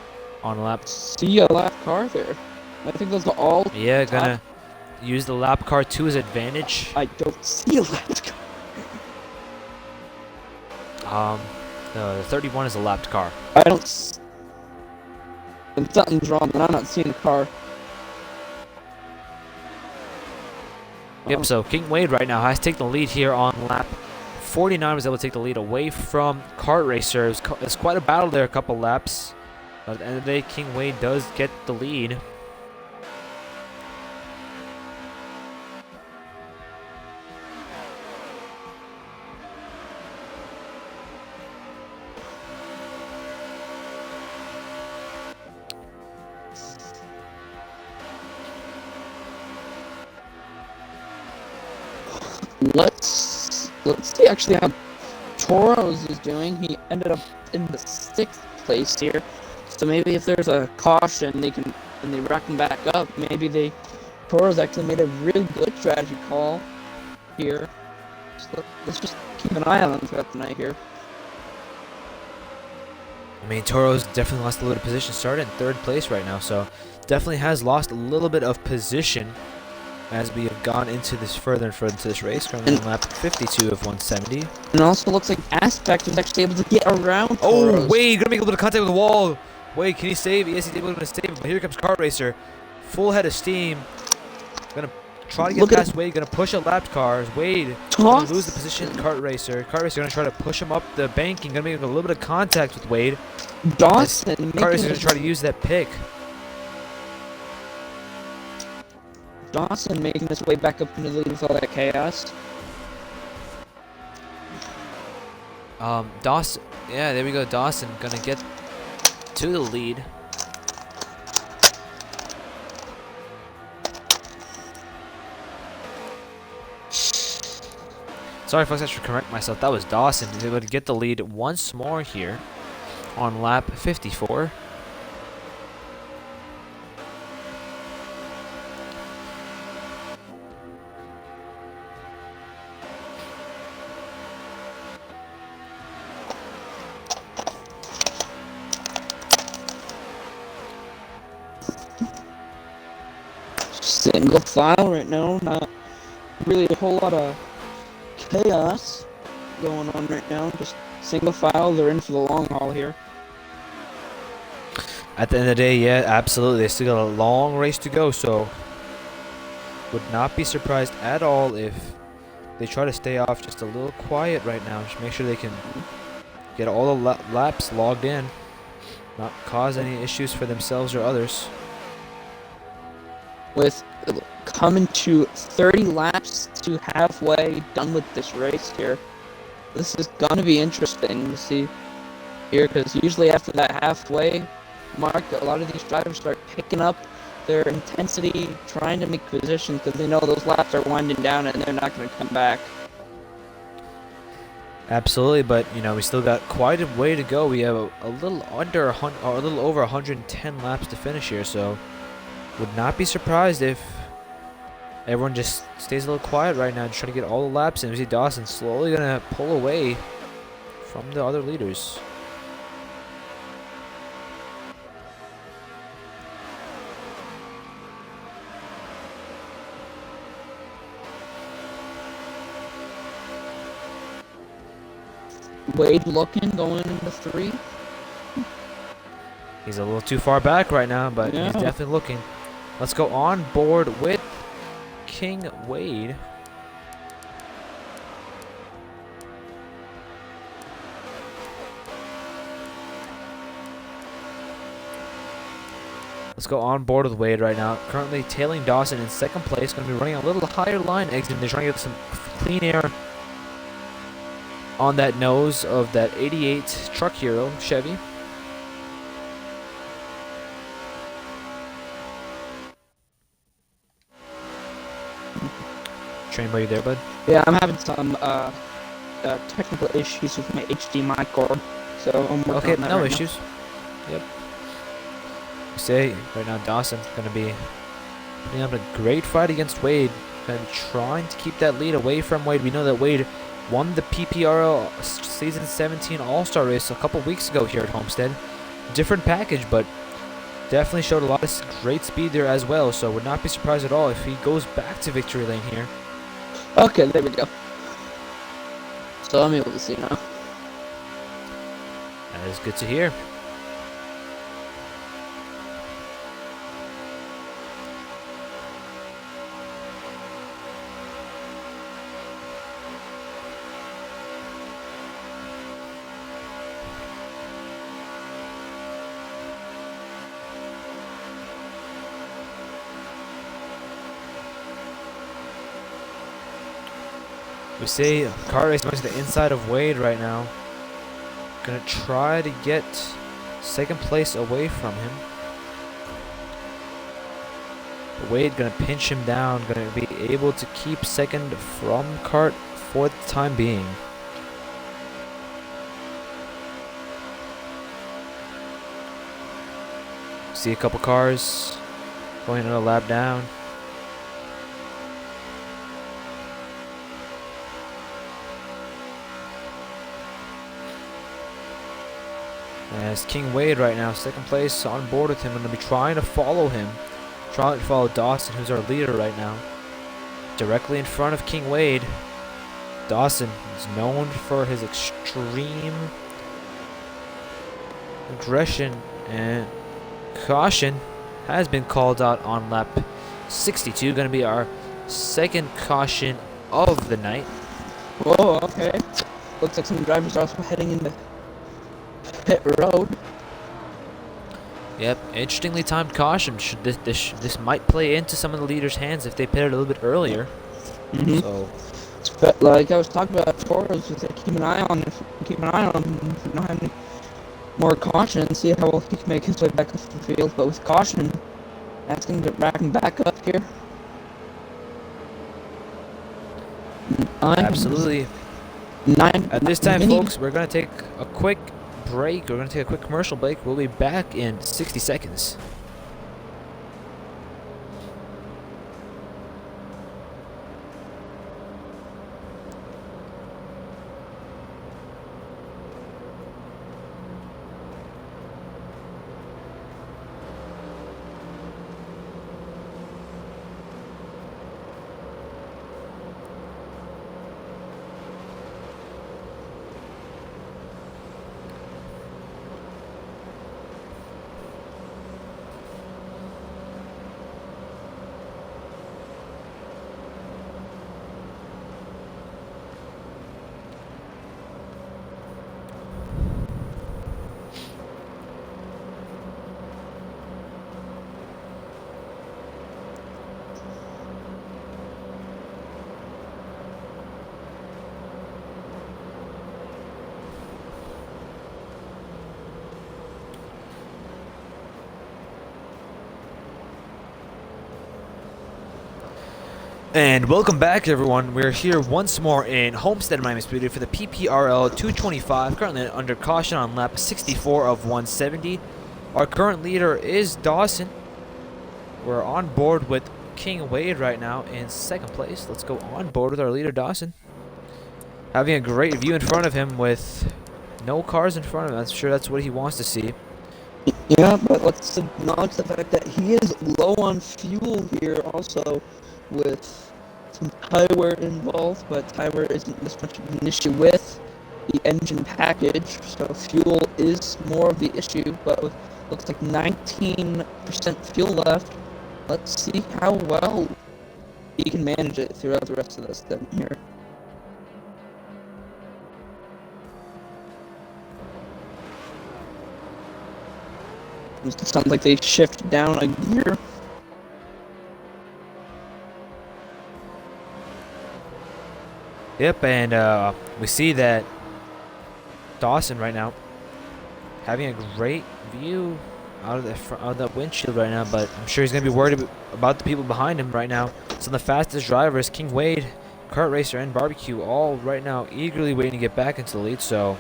On lap... See a lapped car there. I think those are all... Yeah, going to use the lap car to his advantage. I don't see a lapped car. The 31 is a lapped car. I don't... And something's wrong, and I'm not seeing the car. Yep, so King Wade right now has taken the lead here on lap 49. Was able to take the lead away from Kart Racer. It's quite a battle there, a couple laps. But at the end of the day, King Wade does get the lead. Let's see actually how Toros is doing. He ended up in the 6th place here. So maybe if there's a caution, they rack him back up. Maybe Toros actually made a really good strategy call here. So let's just keep an eye on him throughout the night here. I mean, Toro's definitely lost a little bit of position. Started in 3rd place right now, so definitely has lost a little bit of position as we have gone into this further and further into this race. Currently on lap 52 of 170. And also looks like Aspect was actually able to get around Toros. Oh, Wade, gonna make a little contact with the wall. Wade, can he save? Yes, he's able to save it, but here comes Kart Racer. Full head of steam. Gonna try to get past Wade, gonna push a lapped car. Wade gonna lose the position. Kart Racer gonna try to push him up the banking. Gonna make a little bit of contact with Wade. Dawson Kart Racer gonna try to use that pick. Dawson making his way back up into the lead with all that chaos. Dawson, yeah, there we go. Dawson gonna get to the lead. Sorry, folks, I should correct myself. That was Dawson. He's able to get the lead once more here on lap 54. Single file right now, not really a whole lot of chaos going on right now. Just single file, they're in for the long haul here. At the end of the day, yeah, absolutely. They still got a long race to go, so would not be surprised at all if they try to stay off just a little quiet right now. Just make sure they can get all the laps logged in, not cause any issues for themselves or others. with coming to 30 laps to halfway done with this race here. This is gonna be interesting to see here, because usually after that halfway mark, a lot of these drivers start picking up their intensity, trying to make positions, because they know those laps are winding down and they're not going to come back. Absolutely, but you know we still got quite a way to go. We have a little under or a little over 110 laps to finish here, so would not be surprised if everyone just stays a little quiet right now, just trying to get all the laps in. We see Dawson slowly gonna pull away from the other leaders. Wade looking, going into 3. He's a little too far back right now, but Yeah. he's definitely looking. Let's go on board with King Wade. Let's go on board with Wade right now. Currently tailing Dawson in second place. Going to be running a little higher line exit. They're trying to get some clean air on that nose of that 88 Truck Hero Chevy. Train, are you there, bud? Yeah, I'm having some technical issues with my HDMI cord, so I'm working Okay, on that no right issues. Yep. You say right now Dawson's going to be putting up a great fight against Wade. Going to be trying to keep that lead away from Wade. We know that Wade won the PPRL Season 17 All-Star race a couple weeks ago here at Homestead. Different package, but definitely showed a lot of great speed there as well. So would not be surprised at all if he goes back to victory lane here. now. Okay, there we go. So I'm able to see now. That is good to hear. We see car race going to the inside of Wade right now. Gonna try to get second place away from him. But Wade gonna pinch him down. Gonna be able to keep second from kart for the time being. See a couple cars going on a lap down. As King Wade right now, second place, on board with him. Going to be trying to follow him. Trying to follow Dawson, who's our leader right now. Directly in front of King Wade. Dawson is known for his extreme aggression, and caution has been called out on lap 62. Going to be our second caution of the night. Whoa, okay. Looks like some drivers are also heading into pit road. Yep, interestingly timed caution. This might play into some of the leaders' hands if they pitted a little bit earlier. So, But like I was talking about before, it was just like keep an eye on him if you don't have any more caution and see how well he can make his way back up the field. But with caution, that's going to rack him back up here. absolutely. At this time, folks, we're going to take a quick break. We're going to take a quick commercial break. We'll be back in 60 seconds. And welcome back, everyone. We're here once more in Homestead, Miami Speedway for the PPRL 225, currently under caution on lap 64 of 170. Our current leader is Dawson. We're on board with King Wade right now in second place. Let's go on board with our leader, Dawson. Having a great view in front of him with no cars in front of him. I'm sure that's what he wants to see. Yeah, but let's acknowledge the fact that he is low on fuel here also, with some tire wear involved, but tire wear isn't this much of an issue with the engine package, so fuel is more of the issue, but with looks like 19% fuel left. Let's see how well he can manage it throughout the rest of this thing here. It sounds like they shift down a gear. Yep, and we see that Dawson right now having a great view out of the windshield right now, but I'm sure he's going to be worried about the people behind him right now. So the fastest drivers, King Wade, Kart Racer, and Barbecue, all right now eagerly waiting to get back into the lead. So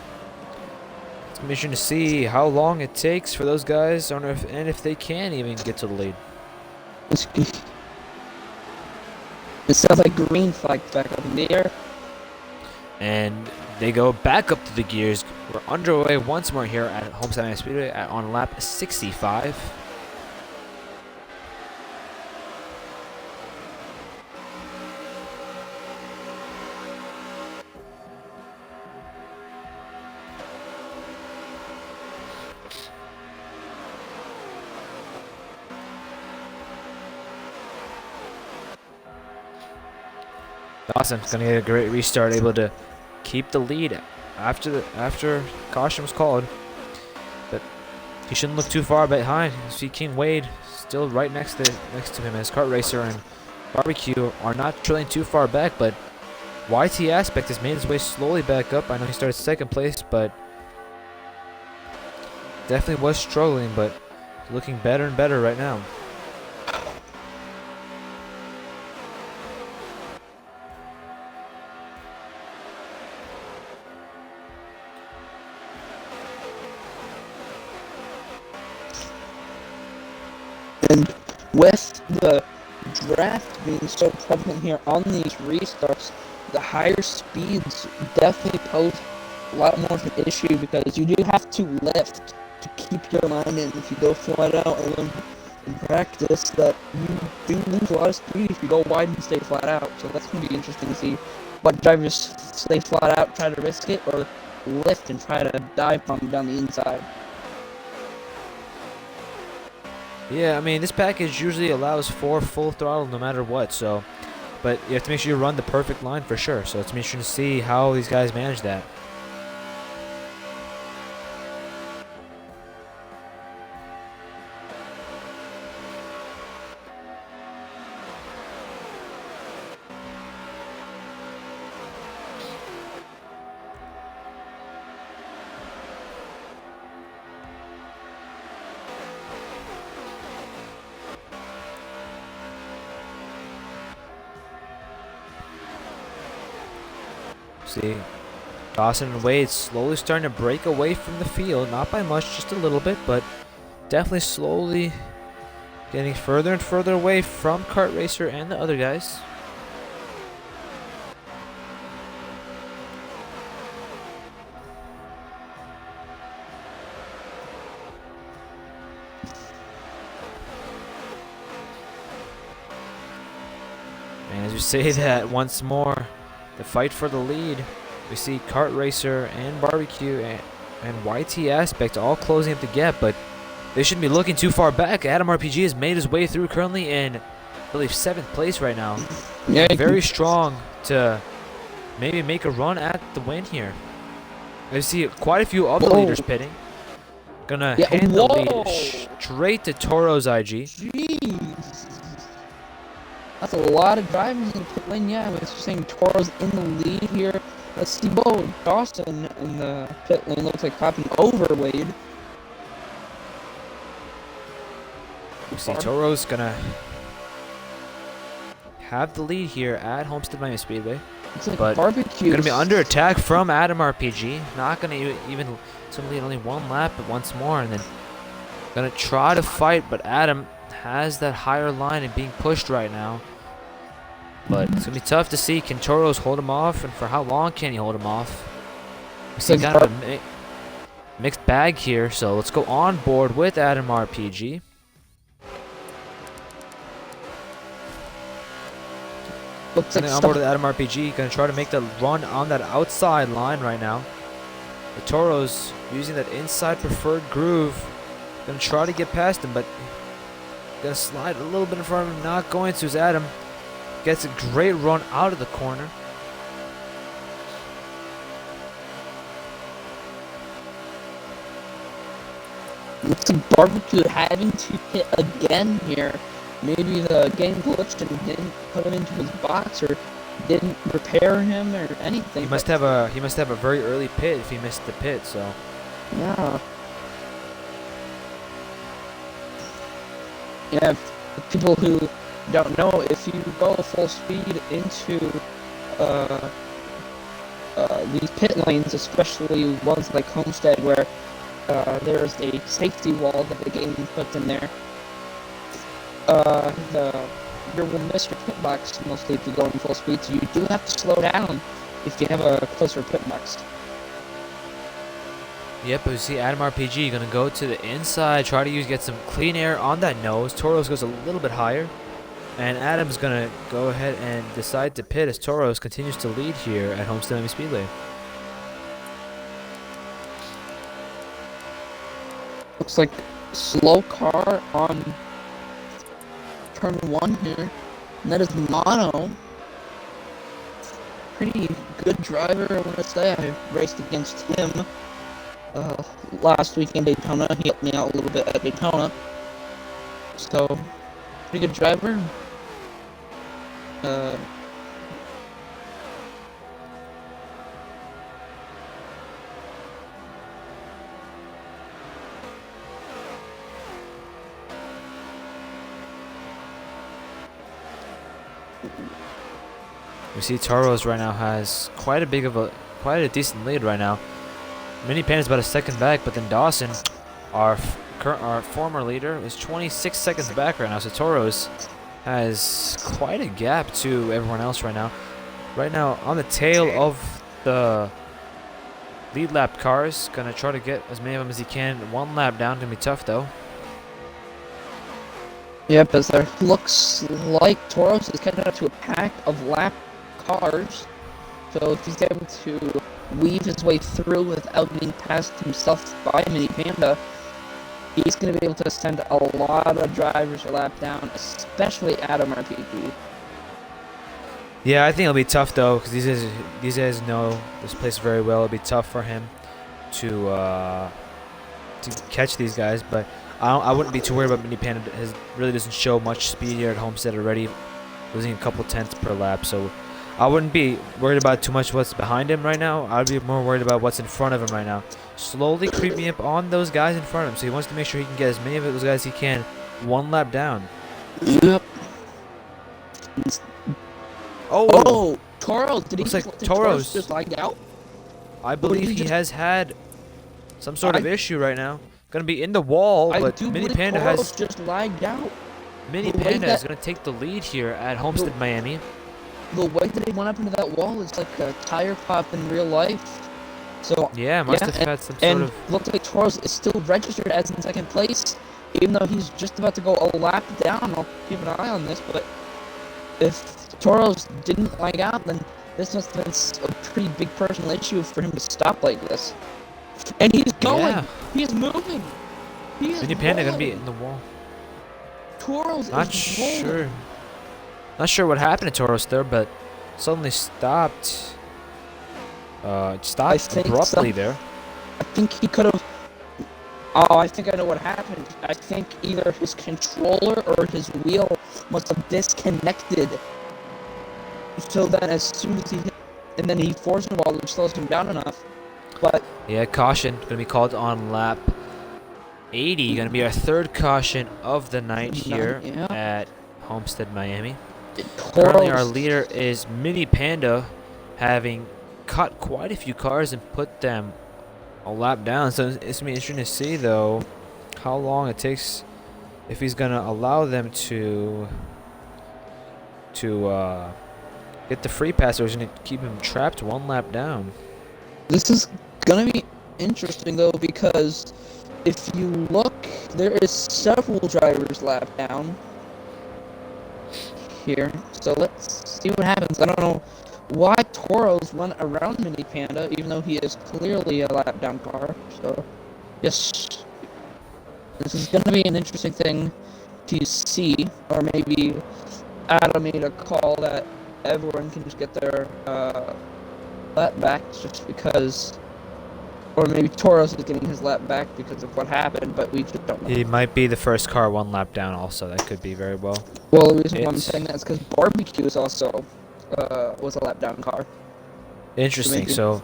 it's going to be interesting to see how long it takes for those guys, and if they can even get to the lead. It sounds like green flag back up in the air. And they go back up to the gears. We're underway once more here at Homestead Miami Speedway on lap 65. Dawson's gonna get a great restart, able to keep the lead after caution was called, but he shouldn't look too far behind. You see King Wade still right next to him, as Kart Racer and Barbecue are not trailing too far back, but YT Aspect has made his way slowly back up. I know he started second place, but definitely was struggling, but looking better and better right now. And with the draft being so prevalent here on these restarts, the higher speeds definitely pose a lot more of an issue, because you do have to lift to keep your line in. If you go flat out, I learned in practice that you do lose a lot of speed if you go wide and stay flat out. So that's going to be interesting to see what drivers stay flat out, try to risk it, or lift and try to dive bomb down the inside. Yeah, I mean, this package usually allows for full throttle no matter what, so, but you have to make sure you run the perfect line for sure. So it's interesting to see how these guys manage that. See, Dawson and Wade slowly starting to break away from the field. Not by much, just a little bit, but definitely slowly getting further and further away from Kart Racer and the other guys. And as we say that once more, the fight for the lead, we see Kart Racer and Barbecue and YT Aspect all closing up the gap, but they shouldn't be looking too far back. Adam RPG has made his way through, currently in, I believe, 7th place right now. Yeah, very strong to maybe make a run at the win here. I see quite a few other leaders pitting. Gonna hand the lead straight to Toro's IG. Jeez. That's a lot of drivers in the pit lane. Yeah, I was saying Toro's in the lead here. Let's see, Dawson in the pit lane looks like hopping over Wade. We see Toro's gonna have the lead here at Homestead Miami Speedway. It's like But barbecue. gonna be under attack from Adam RPG. Not gonna even. It's gonna lead only one lap, but once more, and then gonna try to fight. But Adam has that higher line and being pushed right now. But it's gonna be tough to see. Can Toros hold him off, and for how long can he hold him off? We see kind of a mixed bag here. So let's go on board with Adam RPG. Looks like On board with Adam RPG, gonna try to make the run on that outside line right now. The Toros using that inside preferred groove, gonna try to get past him, but gonna slide a little bit in front of him. Not going to, as Adam gets a great run out of the corner. Looks like barbecue having to hit again here. Maybe the game glitched and didn't put him into his box, or didn't repair him, or anything. He must have a very early pit if he missed the pit. So yeah. Yeah, for people who don't know, if you go full speed into these pit lanes, especially ones like Homestead, where there's a safety wall that the game puts in there, you will miss your pit box mostly if you go in full speed, so you do have to slow down if you have a closer pit box. yep, we see Adam RPG gonna go to the inside, try to get some clean air on that nose. Toros goes a little bit higher, and Adam's gonna go ahead and decide to pit as Toros continues to lead here at Homestead Miami Speedway. Looks like slow car on turn 1 here, and that is Mono. Pretty good driver, I want to say. I raced against him last week in Daytona. He helped me out a little bit at Daytona. So, pretty good driver. We see Toros right now has quite a decent lead right now. Mini Pan is about a second back, but then Dawson, our former leader, is 26 seconds back right now. So Toros has quite a gap to everyone else right now. Right now on the tail of the lead lap cars, gonna try to get as many of them as he can. One lap down, gonna be tough though. Yep, as there looks like Toros is catching up to a pack of lap cars. So if he's able to weave his way through without being passed himself by Mini Panda, he's going to be able to send a lot of drivers a lap down, especially Adam RPG. Yeah, I think it'll be tough though, because these guys know this place very well. It'll be tough for him to catch these guys, but I wouldn't be too worried about Mini Panda. He really doesn't show much speed here at Homestead already, losing a couple tenths per lap. So I wouldn't be worried about too much what's behind him right now. I'd be more worried about what's in front of him right now. Slowly creeping up on those guys in front of him. So he wants to make sure he can get as many of those guys as he can one lap down. Yep. Oh, Toros! Did Looks he like did Toros just lagged out? I believe he has had some sort of issue right now. Gonna be in the wall, but Mini Panda has just lagged out. Mini Panda is gonna take the lead here at Homestead Miami. The way that he went up into that wall is like a tire pop in real life. So yeah, must have had some sort of. And looks like Toros is still registered as in second place, even though he's just about to go a lap down. I'll keep an eye on this, but if Toros didn't lag out, then this must have been a pretty big personal issue for him to stop like this. And he's going. Yeah. He's moving. Mini Panda gonna be in the wall. Toros Not sure. Not sure what happened to Toros there, but suddenly stopped. Stopped abruptly there. I think he could have. Oh, I think I know what happened. I think either his controller or his wheel must have disconnected. So then, as soon as he hit, and then he forced the ball, which slows him down enough. But yeah, caution gonna be called on lap 80. Gonna be our third caution of the night here at Homestead Miami. Currently, our Toro's leader is Mini Panda, having cut quite a few cars and put them a lap down. So it's gonna be interesting to see, though, how long it takes, if he's gonna allow them to get the free pass, or he's gonna keep him trapped one lap down. This is gonna be interesting though, because if you look, there is several drivers lap down here. So let's see what happens. I don't know why Toro's went around Mini Panda, even though he is clearly a lap down car. So yes, this is gonna be an interesting thing to see, or maybe Adam made a call that everyone can just get their lap back just because, or maybe Toros is getting his lap back because of what happened, but we just don't know. He might be the first car one lap down also. That could be very well. Well, the reason why I'm saying that is because Barbecue is also was a lap down car. Interesting. So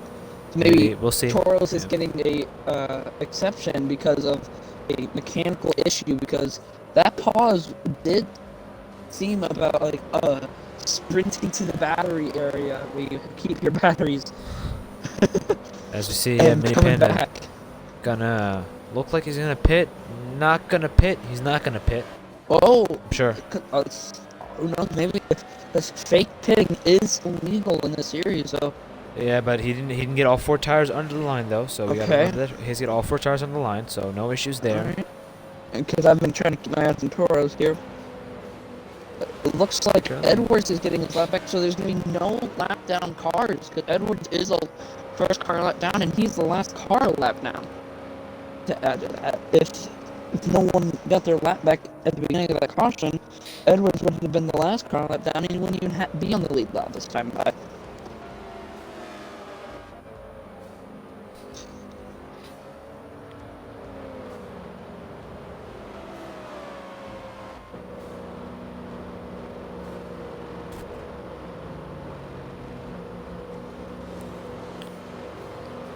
So maybe we'll see. Toros is getting a exception because of a mechanical issue, because that pause did seem about like sprinting to the battery area where you keep your batteries. As we see, and Mini coming Panda back. gonna look like he's gonna pit. Not gonna pit. He's not gonna pit. Oh, I'm sure. Who knows? Maybe this fake pitting is illegal in this series. So Yeah, but he didn't get all 4 tires under the line though. So we gotta okay, remember that he's got all 4 tires under the line. So no issues there. because I've been trying to keep my eyes on Toros here. It looks like Sure. Edwards is getting his lap back, so there's gonna be no lap down cars because Edwards is a first car lap down, and he's the last car lap down. To add to that, if no one got their lap back at the beginning of that caution, Edwards would have been the last car lap down, and he wouldn't even be on the lead lap this time by.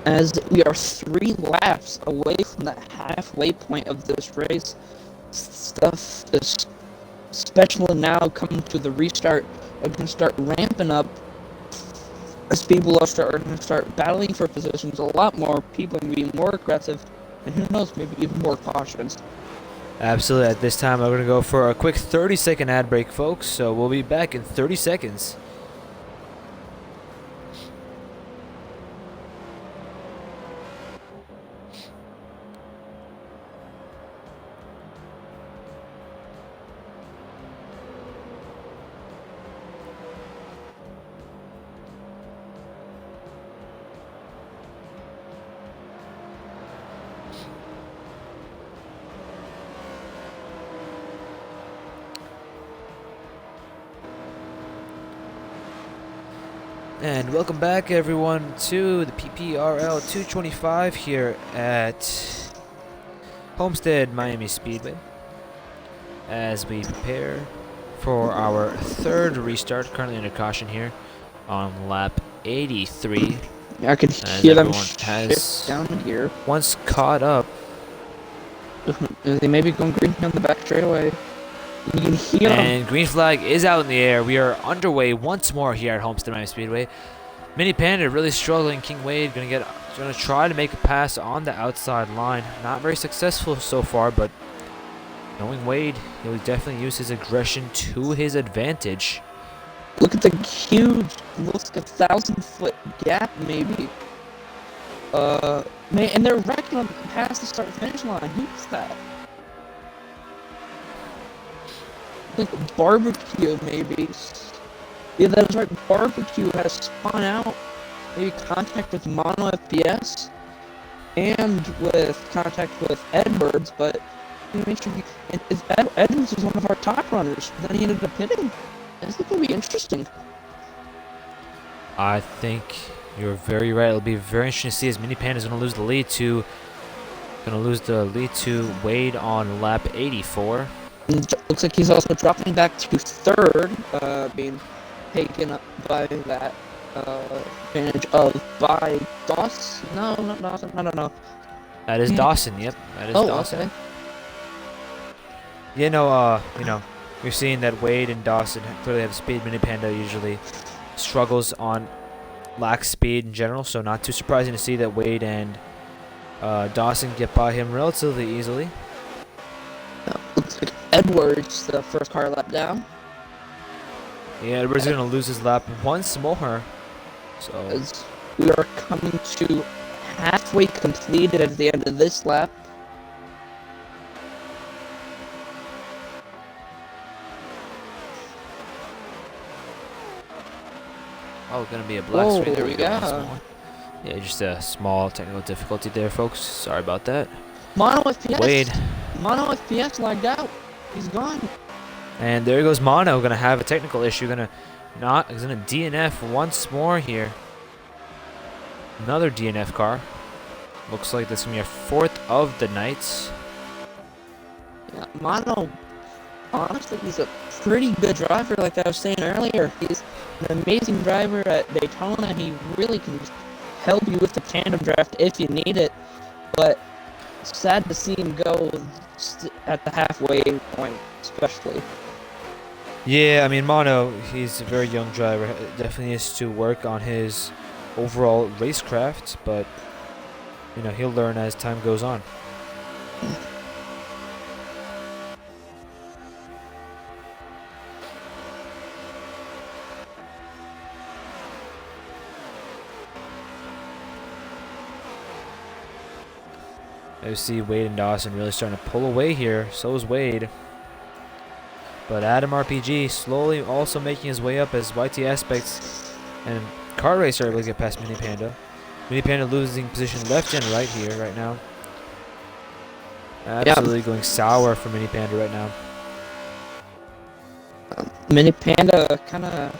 As we are 3 laps away from the halfway point of this race, stuff is especially now coming to the restart, are going to start ramping up as people are going to start battling for positions. A lot more people are going to be more aggressive, and who knows, maybe even more cautious. Absolutely. At this time, I'm gonna go for a quick 30-second ad break, folks. So we'll be back in 30 seconds. And welcome back, everyone, to the PPRL 225 here at Homestead Miami Speedway, as we prepare for our 3rd restart, currently under caution here on lap 83. I can As hear them everyone has down here. once caught up. They may be going green on the back straightaway. You can hear them. And green flag is out in the air. We are underway once more here at Homestead Miami Speedway. Mini Panda really struggling. King Wade gonna try to make a pass on the outside line. Not very successful so far, but knowing Wade, he'll definitely use his aggression to his advantage. Look at the huge, looks like 1,000-foot gap, maybe. And they're wrecking past the start-finish line. Who's that? Like Barbecue, maybe. Yeah, that's right. Barbecue has spun out. Maybe contact with Mono FPS and with contact with Edwards, but make sure Edwards is one of our top runners. Then he ended up hitting. This is gonna be interesting. I think you're very right. It'll be very interesting to see as Mini Panda is going to lose the lead to Wade on lap 84. And looks like he's also dropping back to 3rd, being taken up by that advantage of by Dawson. No, not Dawson. I don't know. That is Dawson. Yep, that is Dawson. Okay. Yeah, no, We're seeing that Wade and Dawson clearly have speed. Mini Panda usually struggles on lack speed in general, so not too surprising to see that Wade and Dawson get by him relatively easily. Looks like Edwards, the first car lap down. Yeah, Edwards is going to lose his lap once more. So As we are coming to halfway completed at the end of this lap. oh, going to be a black screen. There we go. Yeah. Yeah, just a small technical difficulty there, folks. Sorry about that. Mono FPS. Wade. Mono FPS lagged out. He's gone. And there goes Mono. Going to have a technical issue. He's going to DNF once more here. Another DNF car. Looks like that's going to be our fourth of the night. Yeah, Mono, honestly, he's a pretty good driver, like I was saying earlier. He's an amazing driver at Daytona. He really can help you with the tandem draft if you need it. But sad to see him go at the halfway point, especially. Yeah, I mean, Mono, he's a very young driver. Definitely needs to work on his overall racecraft, but, you know, he'll learn as time goes on. I see Wade and Dawson really starting to pull away here. So is Wade. But Adam RPG slowly also making his way up as YT Aspects and Car Racer are able to get past Mini Panda. Mini Panda losing position left and right here right now. Absolutely going sour for Mini Panda right now. Mini Panda kind of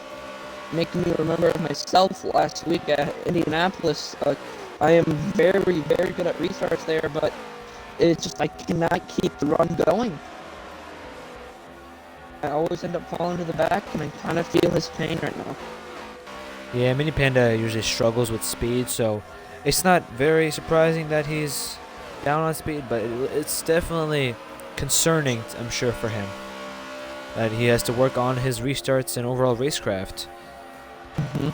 making me remember myself last week at Indianapolis. I am very, very good at restarts there, but it's just I cannot keep the run going. I always end up falling to the back, and I kind of feel his pain right now. Yeah, Mini Panda usually struggles with speed, so it's not very surprising that he's down on speed, but it's definitely concerning, I'm sure, for him. That he has to work on his restarts and overall racecraft. Mm-hmm.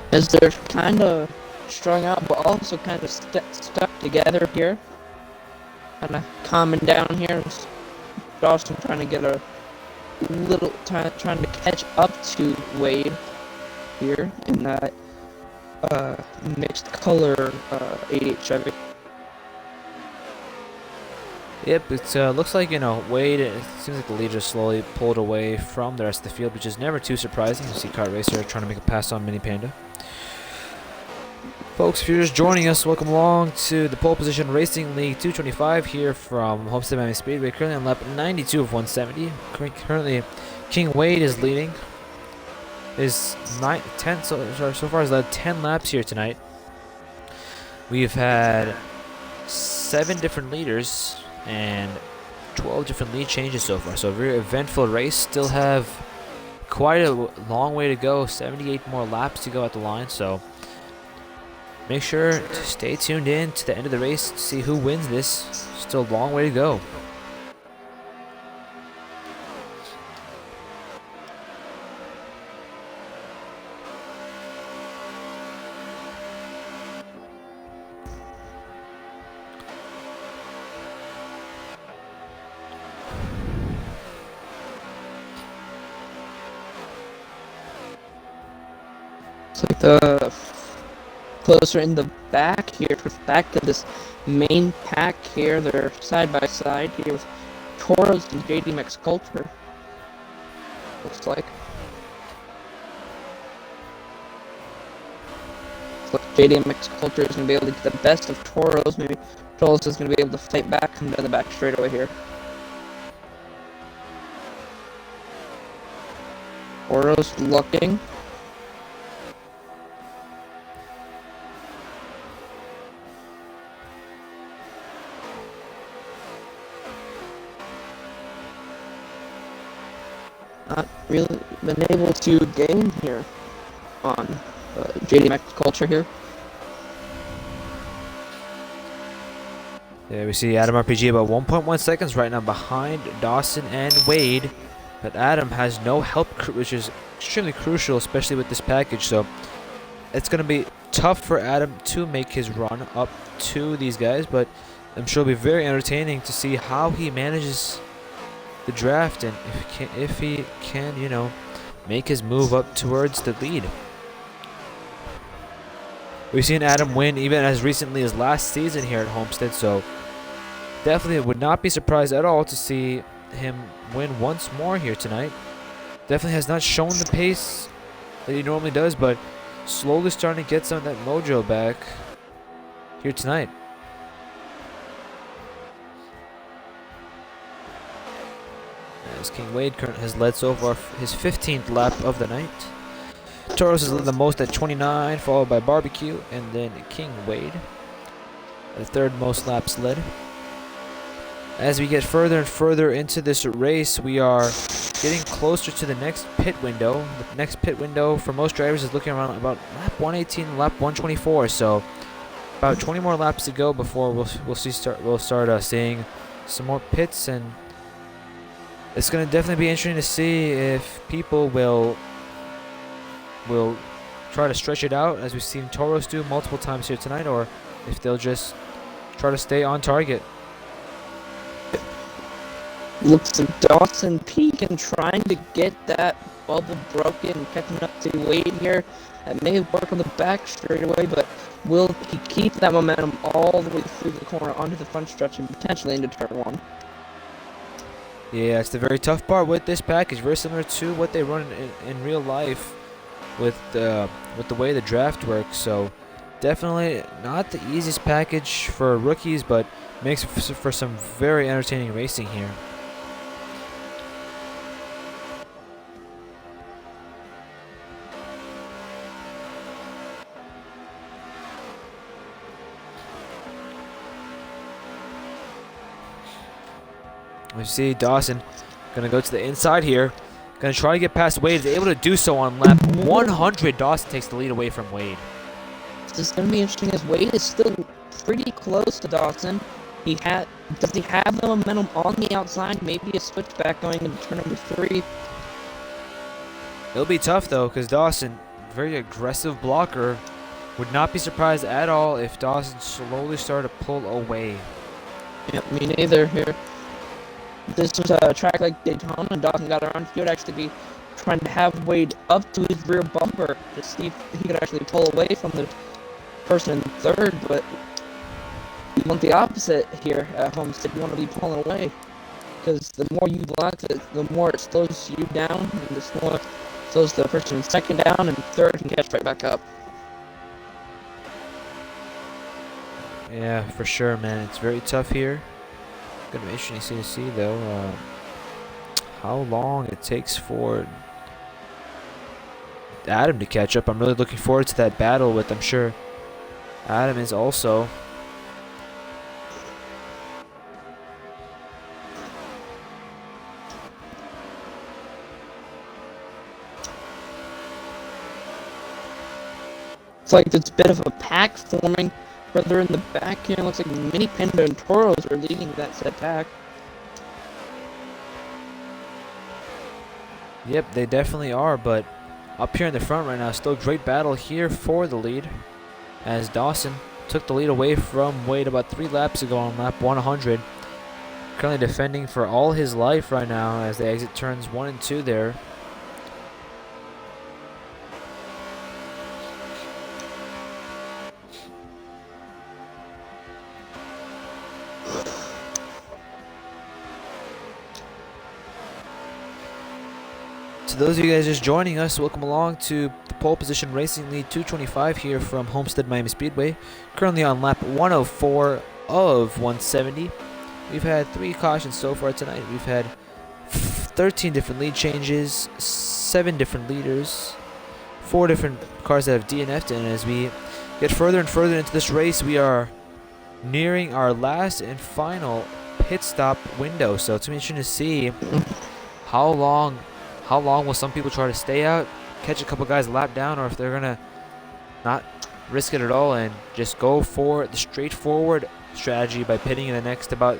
As they're kind of strung out, but also kind of stuck together here. Kind of calming down here. Dawson trying to get a little trying to catch up to Wade here in that mixed color 88 Chevy. Yep, it looks like, you know, Wade, it seems like the leader slowly pulled away from the rest of the field, which is never too surprising. You see Kart Racer trying to make a pass on Mini Panda. Folks, if you're just joining us, welcome along to the Pole Position Racing League 225 here from Homestead Miami Speedway, currently on lap 92 of 170. Currently, King Wade is leading. So far has led 10 laps here tonight. We've had 7 different leaders and 12 different lead changes so far. So a very eventful race. Still have quite a long way to go. 78 more laps to go at the line. So make sure to stay tuned in to the end of the race to see who wins this. Still a long way to go. It's like the closer in the back here, back to this main pack here. They're side by side here with Toros and JD Max Culture. Looks like. JD Max Culture is going to be able to get the best of Toros. Maybe Toros is going to be able to fight back into the back straightaway here. Toros looking. not really been able to gain here on JDMX culture here. Yeah, we see Adam RPG about 1.1 seconds right now behind Dawson and Wade. But Adam has no help, which is extremely crucial, especially with this package. So it's going to be tough for Adam to make his run up to these guys. But I'm sure it'll be very entertaining to see how he manages the draft and if he can, you know, make his move up towards the lead. We've seen Adam win even as recently as last season here at Homestead, so definitely would not be surprised at all to see him win once more here tonight. Definitely has not shown the pace that he normally does, but slowly starting to get some of that mojo back here tonight. As King Wade has led so far his 15th lap of the night. Toros has led the most at 29, followed by Barbecue, and then King Wade, the third most laps led. As we get further and further into this race, we are getting closer to the next pit window. The next pit window for most drivers is looking around about lap 118, lap 124. So about 20 more laps to go before we'll start seeing some more pits, and it's going to definitely be interesting to see if people will try to stretch it out, as we've seen Toros do multiple times here tonight, or if they'll just try to stay on target. Looks like Dawson peeking, trying to get that bubble broken, catching up to Wade here. That may work on the back straightaway, but will he keep that momentum all the way through the corner onto the front stretch and potentially into turn one? Yeah, it's the very tough part with this package, very similar to what they run in real life with the way the draft works. So definitely not the easiest package for rookies, but makes for some very entertaining racing here. We see Dawson gonna go to the inside here. Gonna try to get past Wade. Is able to do so on lap 100. Dawson takes the lead away from Wade. This is gonna be interesting as Wade is still pretty close to Dawson. Does he have the momentum on the outside? Maybe a switchback going into turn number 3. It'll be tough though, because Dawson, very aggressive blocker. Would not be surprised at all if Dawson slowly started to pull away. Yep, me neither here. This was a track like Daytona, and Dawson got around. He would actually be trying to have Wade up to his rear bumper to see if he could actually pull away from the person in third, but you want the opposite here at Homestead. You want to be pulling away, because the more you block it, the more it slows you down, and the more it slows the person in second down, and third can catch right back up. Yeah, for sure, man. It's very tough here. Gonna be interesting to see though how long it takes for Adam to catch up. I'm really looking forward to that battle with, I'm sure Adam is also. It's like there's a bit of a pack forming further in the back here. It looks like Mini Panda and Toros are leading that said pack. Yep, they definitely are, but up here in the front right now, still great battle here for the lead, as Dawson took the lead away from Wade about 3 laps ago on lap 100. Currently defending for all his life right now as they exit turns 1 and 2 there. To those of you guys just joining us, welcome along to the Pole Position Racing Lead 225 here from Homestead Miami Speedway. Currently on lap 104 of 170. We've had 3 cautions so far tonight. We've had 13 different lead changes, 7 different leaders, 4 different cars that have DNF'd, and as we get further and further into this race, we are nearing our last and final pit stop window. So it's going to be interesting to see how how long will some people try to stay out, catch a couple guys lap down, or if they're gonna not risk it at all and just go for the straightforward strategy by pitting in the next about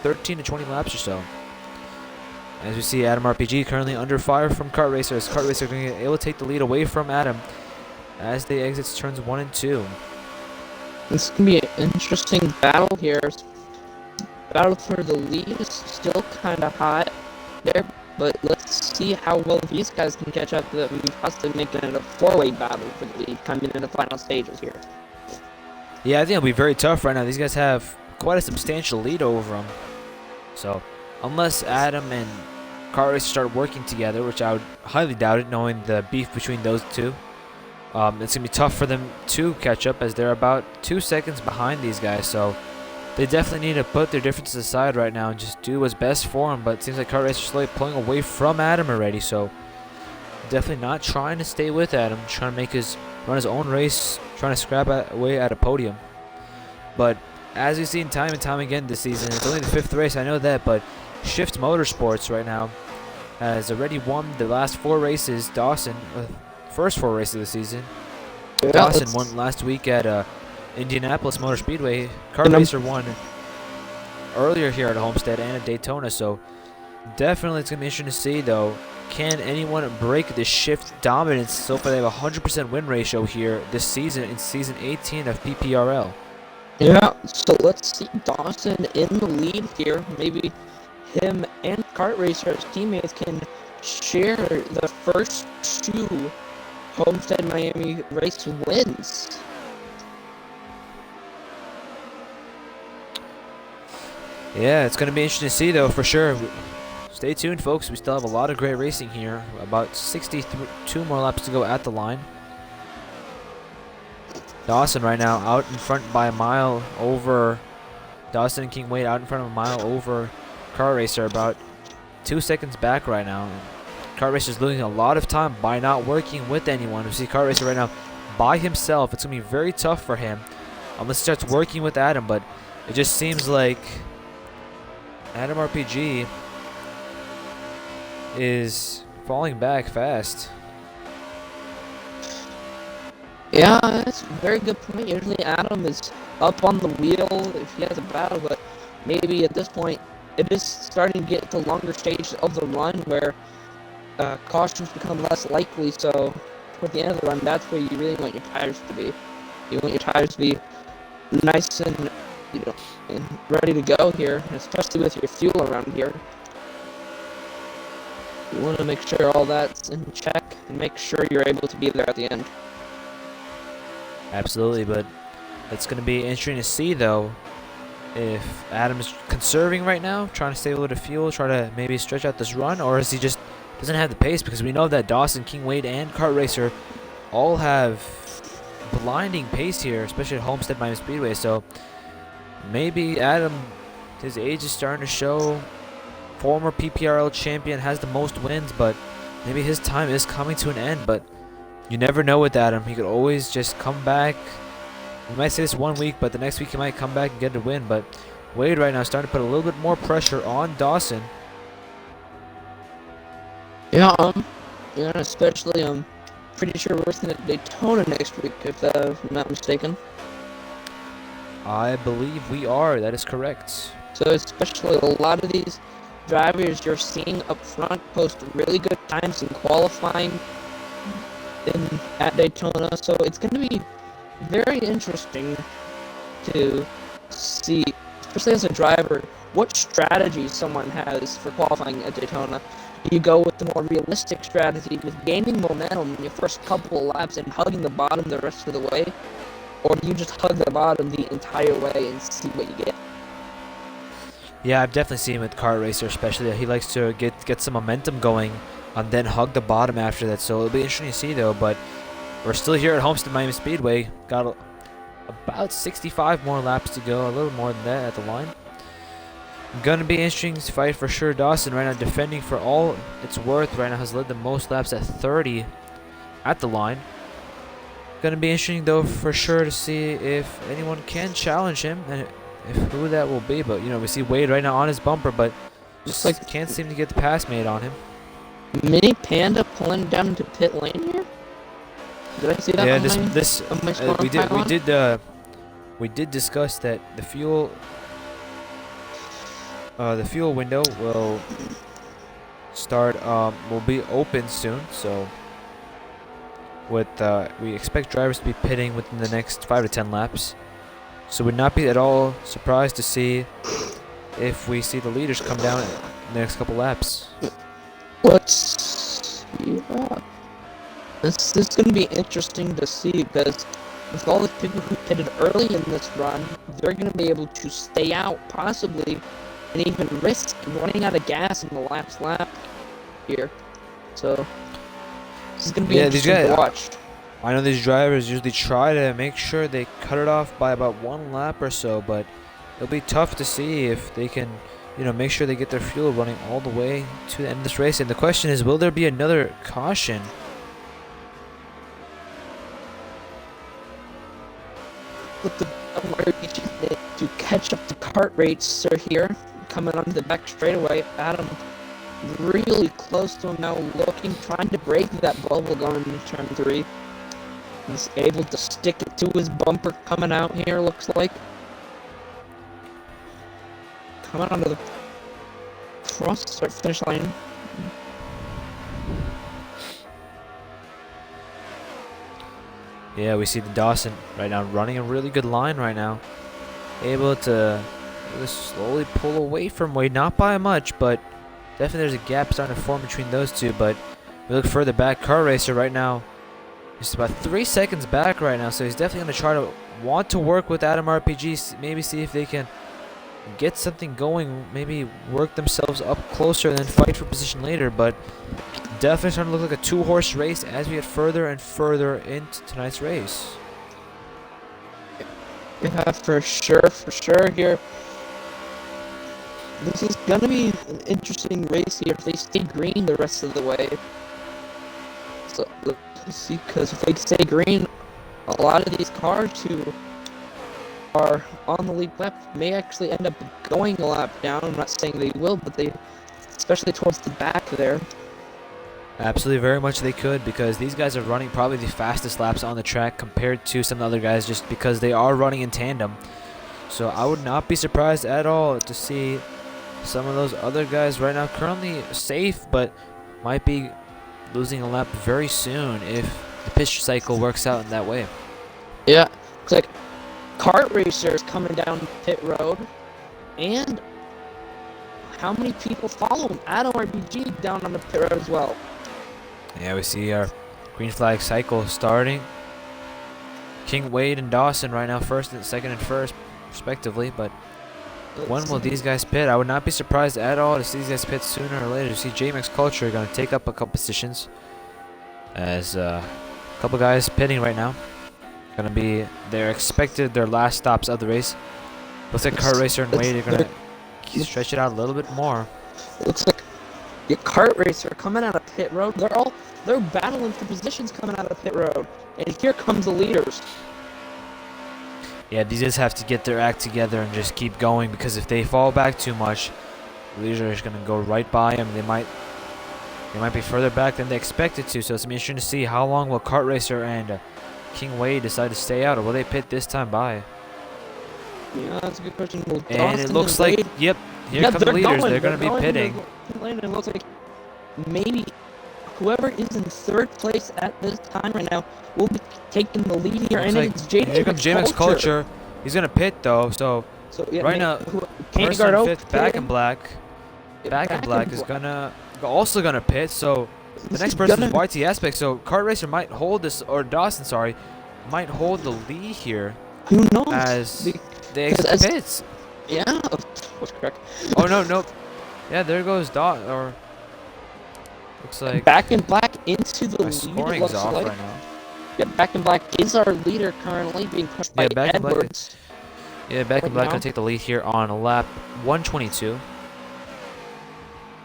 13 to 20 laps or so. As we see, Adam RPG currently under fire from Kart Racer, as Kart Racer going to be able to take the lead away from Adam as they exit turns 1 and 2. This can be an interesting battle here. Battle for the lead is still kind of hot there, but let's see how well these guys can catch up that we possibly make it a four-way battle for the lead coming in the final stages here. Yeah, I think it'll be very tough right now. These guys have quite a substantial lead over them. So, unless Adam and Kart Racer start working together, which I would highly doubt it, knowing the beef between those two, it's going to be tough for them to catch up as they're about 2 seconds behind these guys. So, they definitely need to put their differences aside right now and just do what's best for them. But it seems like Kart Racer's slowly pulling away from Adam already. So, definitely not trying to stay with Adam, trying to run his own race, trying to scrap away at a podium. But as we've seen time and time again this season, it's only the 5th race, I know that, but Shift Motorsports right now has already won the last 4 races. Dawson, first 4 races of the season. Yeah, Dawson won last week at Indianapolis Motor Speedway. Kart Racer won earlier here at Homestead and at Daytona. So definitely it's going to be interesting to see, though, can anyone break the Shift dominance? So far they have a 100% win ratio here this season in Season 18 of PPRL. Yeah, so let's see Dawson in the lead here. Maybe him and Kart Racer's teammates can share the first 2 Homestead Miami race wins. Yeah, it's going to be interesting to see, though, for sure. Stay tuned, folks. We still have a lot of great racing here. About 62 more laps to go at the line. Dawson right now out in front by a mile over. Dawson and King Wade out in front of a mile over Kart Racer, about 2 seconds back right now. Kart Racer's losing a lot of time by not working with anyone. We see Kart Racer right now by himself. It's going to be very tough for him unless he starts working with Adam, but it just seems like Adam RPG is falling back fast. Yeah, that's a very good point. Usually Adam is up on the wheel if he has a battle, but maybe at this point it is starting to get to longer stages of the run where cautions become less likely. So toward the end of the run, that's where you really want your tires to be. You want your tires to be nice and and ready to go here, especially with your fuel around here. You want to make sure all that's in check and make sure you're able to be there at the end. Absolutely, but it's going to be interesting to see, though, if Adam's conserving right now, trying to save a little bit of fuel, try to maybe stretch out this run, or is he just doesn't have the pace, because we know that Dawson, King Wade, and Kart Racer all have blinding pace here, especially at Homestead Miami Speedway. So maybe Adam, his age is starting to show. Former PPRL champion, has the most wins, but maybe his time is coming to an end. But you never know with Adam. He could always just come back. You might say this 1 week, but the next week he might come back and get a win. But Wade right now is starting to put a little bit more pressure on Dawson. Yeah, especially I'm pretty sure we're racing at Daytona next week, if I'm not mistaken. I believe we are. That is correct. So especially a lot of these drivers you're seeing up front post really good times in qualifying at Daytona. So it's going to be very interesting to see, especially as a driver, what strategy someone has for qualifying at Daytona. You go with the more realistic strategy with gaining momentum in your first couple of laps and hugging the bottom the rest of the way, or do you just hug the bottom the entire way and see what you get? Yeah, I've definitely seen him with Kart Racer, especially that he likes to get some momentum going and then hug the bottom after that. So it'll be interesting to see, though. But we're still here at Homestead Miami Speedway. Got about 65 more laps to go, a little more than that at the line. Gonna be interesting to fight for sure. Dawson right now defending for all it's worth. Right now has led the most laps at 30 at the line. Gonna be interesting, though, for sure to see if anyone can challenge him and who that will be. But we see Wade right now on his bumper, but just like can't seem to get the pass made on him. Mini Panda pulling down into pit lane here? Did I see that Yeah, on my score pylon? we did discuss that the fuel window will be open soon. So we expect drivers to be pitting within the next 5 to 10 laps. So would not be at all surprised to see if we see the leaders come down in the next couple laps. Let's see. This is going to be interesting to see because with all the people who pitted early in this run, they're going to be able to stay out possibly and even risk running out of gas in the last lap here. So this is going to be interesting to watch. I know these drivers usually try to make sure they cut it off by about 1 lap or so, but it'll be tough to see if they can, make sure they get their fuel running all the way to the end of this race. And the question is, will there be another caution? With the RPG to catch up the kart racer here, coming onto the back straightaway. Adam really close to him now, trying to break that bubble going into turn 3. He's able to stick it to his bumper coming out here, looks like. Coming onto the start finish line. Yeah, we see the Dawson right now running a really good line right now. Able to slowly pull away from Wade, not by much, but definitely there's a gap starting to form between those two. But we look further back, Car Racer right now, just about 3 seconds back right now, so he's definitely going to try to want to work with Adam RPG, maybe see if they can get something going, maybe work themselves up closer and then fight for position later. But definitely starting to look like a 2-horse race as we get further and further into tonight's race. Yeah, for sure here. This is gonna be an interesting race here if they stay green the rest of the way. So let's see, because if they stay green, a lot of these cars who are on the lead lap may actually end up going a lap down. I'm not saying they will, but they, especially towards the back there. Absolutely, very much they could, because these guys are running probably the fastest laps on the track compared to some of the other guys, just because they are running in tandem. So I would not be surprised at all to see some of those other guys right now currently safe, but might be losing a lap very soon if the pitch cycle works out in that way. Yeah, looks like kart racers coming down pit road, and how many people follow him? Adam RPG down on the pit road as well. Yeah, we see our green flag cycle starting. King Wade and Dawson right now second and first respectively, but when will these guys pit? I would not be surprised at all to see these guys pit sooner or later. You see JMX Culture going to take up a couple positions as a couple guys pitting right now. Going to be their last stops of the race. Looks like Kart Racer and Wade are going to stretch it out a little bit more. It looks like the kart racer coming out of pit road. They're battling for positions coming out of pit road, and here comes the leaders. Yeah, these guys have to get their act together and just keep going, because if they fall back too much, the leaders are just going to go right by them. They might be further back than they expected to. So it's gonna be interesting to see how long will Kart Racer and King Wade decide to stay out, or will they pit this time by? Yeah, that's a good question. And it looks like, yep, here come the leaders. They're going to be pitting. It looks like maybe whoever is in third place at this time right now will be taking the lead here. And it's here comes JMX Culture. He's going to pit, though. So yeah, right now, person fifth, Back in Black. Back in Black is also going to pit. So the next person is YT Aspect. So Kart Racer might hold this, or Dawson, sorry, might hold the lead here. Who knows? As they exit pits. Yeah, that's correct. Oh, no. Yeah, there goes Dot, or looks like Back in Black into the lead. Scoring's off right now. Yeah, Back in Black is our leader currently, being pushed by Edwards. Back in Black gonna take the lead here on lap 122.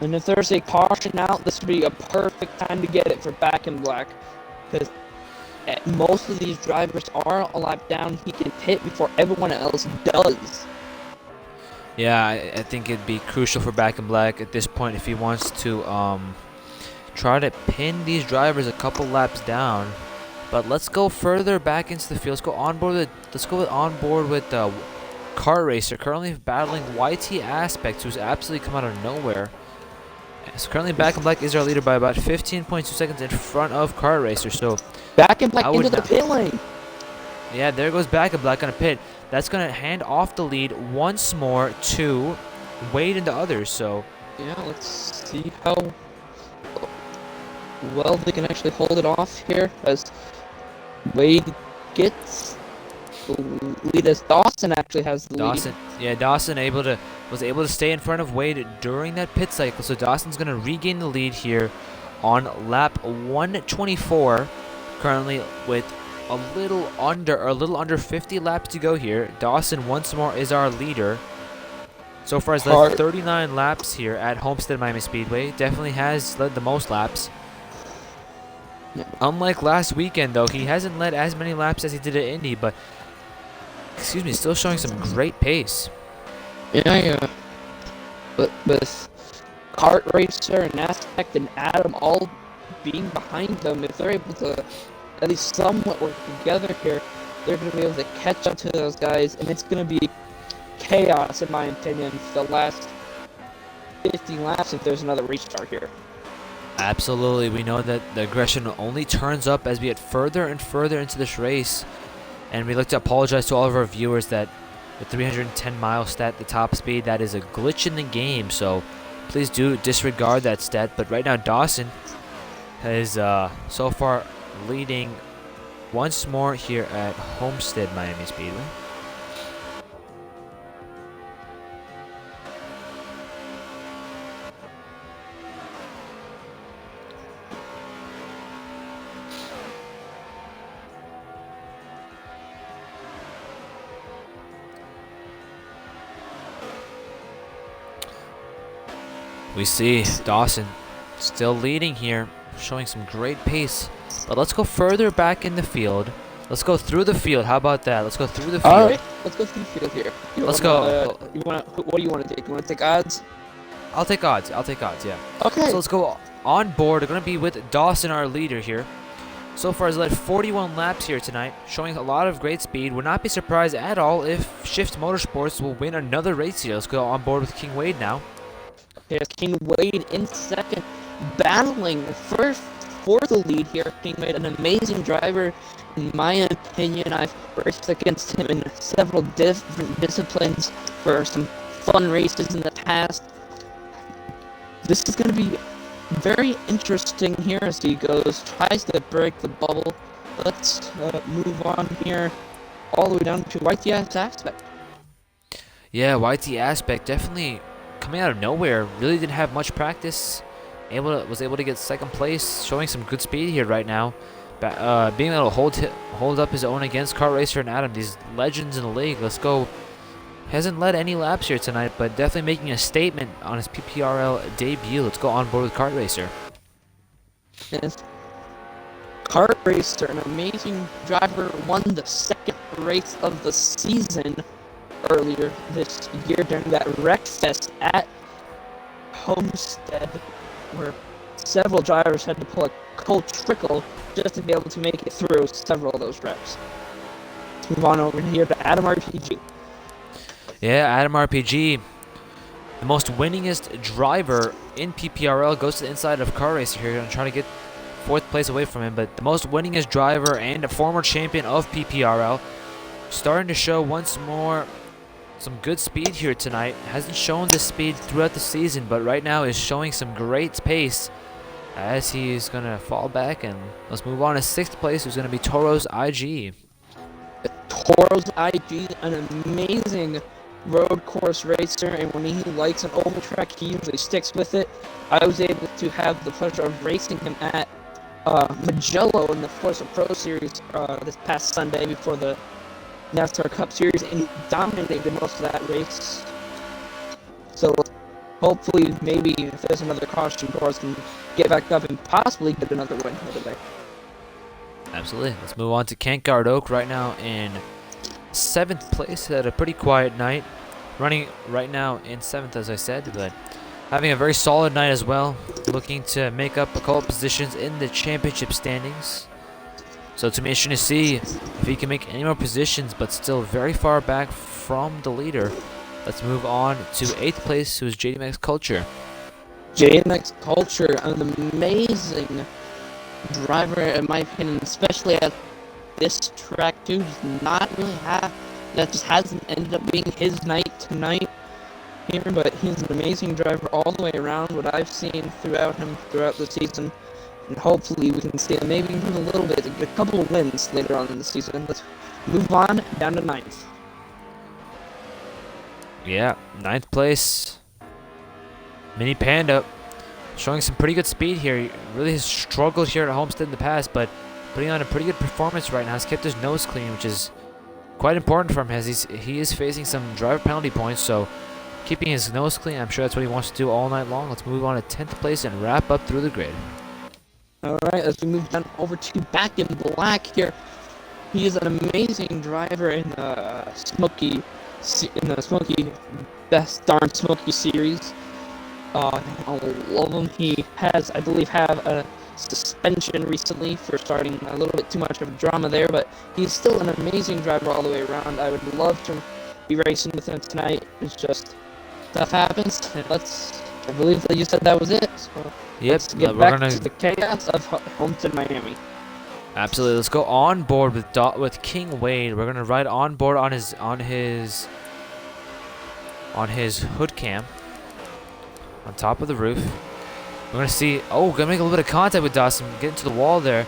And if there's a caution out, this would be a perfect time to get it for Back in Black, because most of these drivers are a lap down. He can pit before everyone else does. Yeah, I think it'd be crucial for Back in Black at this point if he wants to try to pin these drivers a couple laps down. But let's go further back into the field. Let's go on board with Kart Racer, currently battling YT Aspect, who's absolutely come out of nowhere. So currently Back in Black is our leader by about 15.2 seconds in front of Kart Racer. So Back in Black into the pit lane. Yeah, there goes Back in Black on a pit. That's gonna hand off the lead once more to Wade and the others. So yeah, let's see how well they can actually hold it off here as Wade gets the lead, as Dawson actually has the lead. Yeah, Dawson was able to stay in front of Wade during that pit cycle. So Dawson's gonna regain the lead here on lap 124, currently with a little under 50 laps to go here. Dawson once more is our leader. So far has led 39 laps here at Homestead Miami Speedway. Definitely has led the most laps. Unlike last weekend, though, he hasn't led as many laps as he did at Indy, but still showing some great pace. Yeah. But with Kart Racer and Aspect and Adam all being behind them, if they're able to at least somewhat work together here, they're going to be able to catch up to those guys, and it's going to be chaos, in my opinion, for the last 50 laps if there's another restart here. Absolutely. We know that the aggression only turns up as we get further and further into this race. And we'd like to apologize to all of our viewers that the 310 mile stat, the top speed, that is a glitch in the game. So please do disregard that stat. But right now, Dawson is so far leading once more here at Homestead Miami Speedway. We see Dawson still leading here, showing some great pace. But let's go further back in the field. Let's go through the field. How about that? Let's go through the field. All right, let's go through the field here. Let's go. What do you want to take? You want to take odds? I'll take odds. Yeah. Okay. So let's go on board. We're going to be with Dawson, our leader here. So far has led 41 laps here tonight, showing a lot of great speed. Would not be surprised at all if Shift Motorsports will win another race here. Let's go on board with King Wade now. Here's King Wade in second, battling for the lead here. King Wade, an amazing driver, in my opinion. I've raced against him in several different disciplines for some fun races in the past. This is going to be very interesting here as he tries to break the bubble. Let's move on here all the way down to YT Aspect. Yeah, YT Aspect definitely coming out of nowhere. Really didn't have much practice. Was able to get second place, showing some good speed here right now. Being able to hold up his own against Kart Racer and Adam, these legends in the league. Let's go. Hasn't led any laps here tonight, but definitely making a statement on his PPRL debut. Let's go on board with Kart Racer. Yes. Kart Racer, an amazing driver, won the second race of the season earlier this year during that Wreckfest at Homestead, where several drivers had to pull a cold trickle just to be able to make it through several of those reps. Let's move on over here to Adam RPG. Yeah, Adam RPG, the most winningest driver in PPRL, goes to the inside of Kart Racer here and try to get fourth place away from him. But the most winningest driver and a former champion of PPRL, starting to show once more some good speed here tonight. Hasn't shown this speed throughout the season, but right now is showing some great pace as he's going to fall back. And let's move on to sixth place, who's going to be Toro's IG. Toro's IG, an amazing road course racer, and when he likes an oval track, he usually sticks with it. I was able to have the pleasure of racing him at Magello in the Forza Pro Series this past Sunday before the NASCAR Cup Series, and he dominated most of that race. So hopefully, maybe if there's another caution, Torres can get back up and possibly get another win over there. Absolutely. Let's move on to Kent Guard Oak right now in 7th place. Had a pretty quiet night. Running right now in 7th, as I said, but having a very solid night as well, looking to make up a couple positions in the championship standings. So it's going to be interesting to see if he can make any more positions, but still very far back from the leader. Let's move on to 8th place, who is JDMX Culture. JMX Culture, an amazing driver in my opinion, especially at this track too. Does not really have, that just hasn't ended up being his night tonight here, but he's an amazing driver all the way around. What I've seen throughout him throughout the season, and hopefully we can see him maybe improve a little bit to get a couple of wins later on in the season. Let's move on down to 9th. Yeah, 9th place. Mini Panda showing some pretty good speed here. He really has struggled here at Homestead in the past, but putting on a pretty good performance right now. Has kept his nose clean, which is quite important for him as he is facing some driver penalty points. So keeping his nose clean, I'm sure that's what he wants to do all night long. Let's move on to 10th place and wrap up through the grid. Alright, as we move down over to Back in Black here. He is an amazing driver in the Smoky Best Darn Smoky series. I love him. He has, I believe, have a suspension recently for starting a little bit too much of a drama there, but he's still an amazing driver all the way around. I would love to be racing with him tonight. It's just stuff happens, and I believe that you said that was it. So yep, let's get back to the chaos of Homestead, Miami. Absolutely, let's go on board with King Wade. We're gonna ride on board on his hood cam on top of the roof. We're gonna see. Oh, gonna make a little bit of contact with Dawson. Get into the wall there.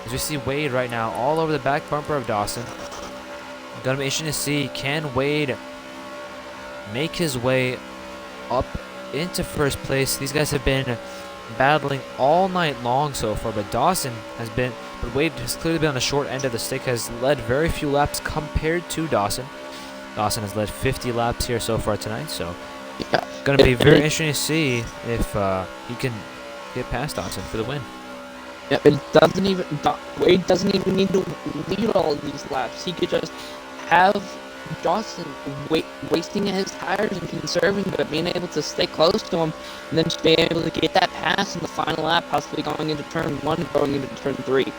As we see Wade right now, all over the back bumper of Dawson. Gonna be interesting to see, can Wade make his way up into first place? These guys have been battling all night long so far, but Wade has clearly been on the short end of the stick, has led very few laps compared to Dawson. Dawson has led 50 laps here so far tonight, so yeah, going to be very interesting to see if he can get past Dawson for the win. Yeah, Wade doesn't even need to lead all of these laps. He could just have Dawson wasting his tires and conserving, but being able to stay close to him, and then just being able to get that pass in the final lap, possibly going into turn 1, going into turn 3.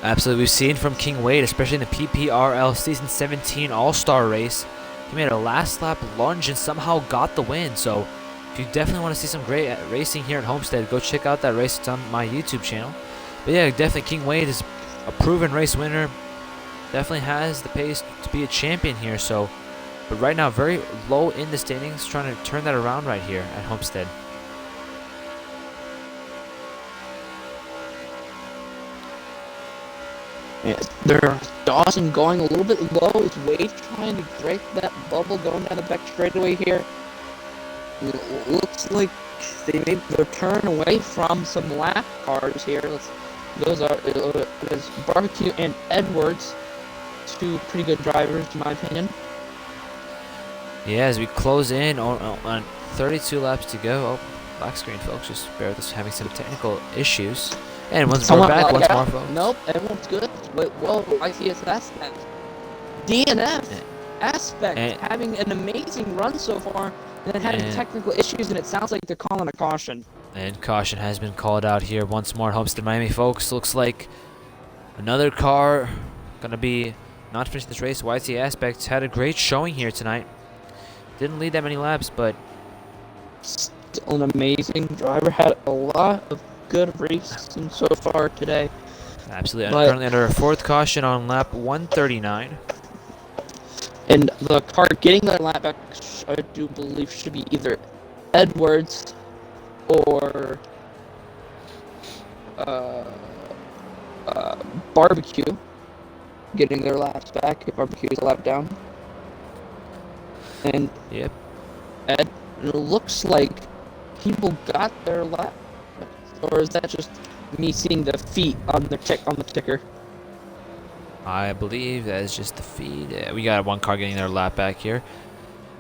Absolutely, we've seen from King Wade, especially in the PPRL Season 17 All-Star race. He made a last lap lunge and somehow got the win. So if you definitely want to see some great racing here at Homestead, go check out that race. It's on my YouTube channel. But yeah, definitely King Wade is a proven race winner. Definitely has the pace to be a champion here. So, but right now very low in the standings, trying to turn that around right here at Homestead. Yeah, there's Dawson going a little bit low. Is Wade trying to break that bubble going down the back straightaway here? It looks like they made their turn away from some lap cars here. Those are there's Barbecue and Edwards, two pretty good drivers in my opinion. Yeah, as we close in on 32 laps to go. Oh, black screen, folks. Just bear with us, having some technical issues. And once more back, once more, folks. Nope, everyone's good. Wait, whoa, I see it's Aspect. DNF Aspect having an amazing run so far, and then having technical issues, and it sounds like they're calling a caution. And caution has been called out here once more at Homestead, Miami, folks. Looks like another car gonna be not finishing this race. YT Aspect had a great showing here tonight. Didn't lead that many laps, but still an amazing driver. Had a lot of good racing so far today. Absolutely. Currently under a 4th caution on lap 139. And the car getting that lap back, I do believe, should be either Edwards or Barbecue getting their laps back if Barbecue is a lap down. And yep, Ed, it looks like people got their lap, or is that just me seeing the feet on the ticker? I believe that is just the feed. We got one car getting their lap back here.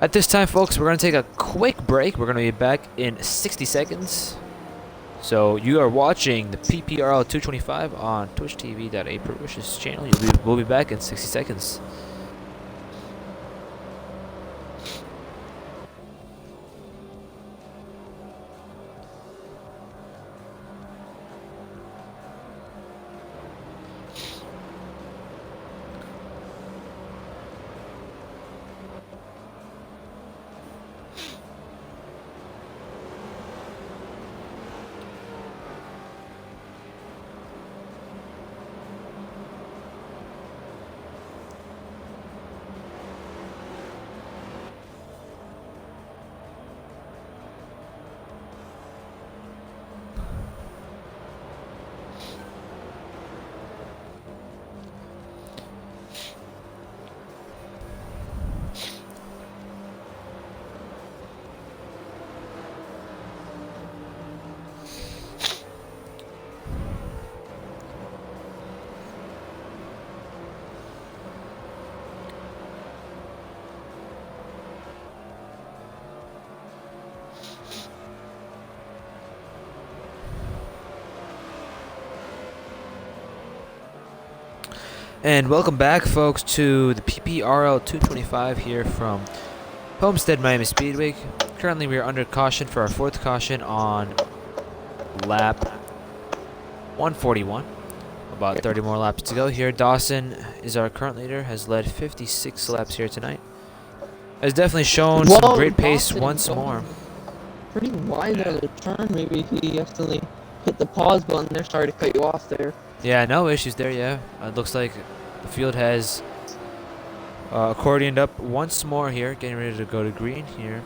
At this time, folks, we're going to take a quick break. We're going to be back in 60 seconds. So you are watching the PPRL 225 on twitchtv.a/ProWish's channel. We'll be back in 60 seconds. And welcome back, folks, to the PPRL 225 here from Homestead Miami Speedway. Currently, we are under caution for our fourth caution on lap 141. About 30 more laps to go here. Dawson is our current leader, has led 56 laps here tonight. Has definitely shown some great pace once more. Pretty wide out of the turn. Maybe he accidentally hit the pause button there. Sorry to cut you off there. Yeah, no issues there, yeah. It looks like the field has accordioned up once more here, getting ready to go to green here.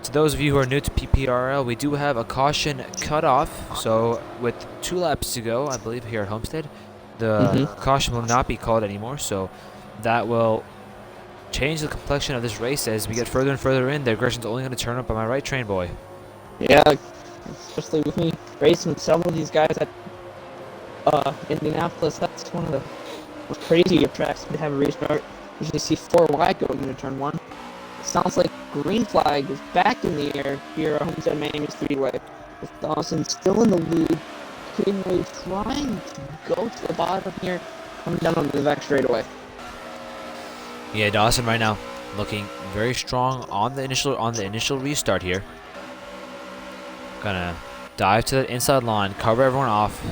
To those of you who are new to PPRL, we do have a caution cutoff. So with 2 laps to go, I believe, here at Homestead, the caution will not be called anymore. So that will change the complexion of this race as we get further and further in. The aggression's only going to turn up. Am I right, train boy? Yeah, especially with me racing with several of these guys at Indianapolis. That's one of the most crazier tracks to have a restart. Usually see 4 wide going into turn 1. Sounds like green flag is back in the air here at Homestead Miami Speedway, with Dawson still in the lead. Kidway trying to go to the bottom here, coming down on the back straightaway. Yeah, Dawson right now looking very strong on the initial restart here. Gonna dive to the inside line, cover everyone off.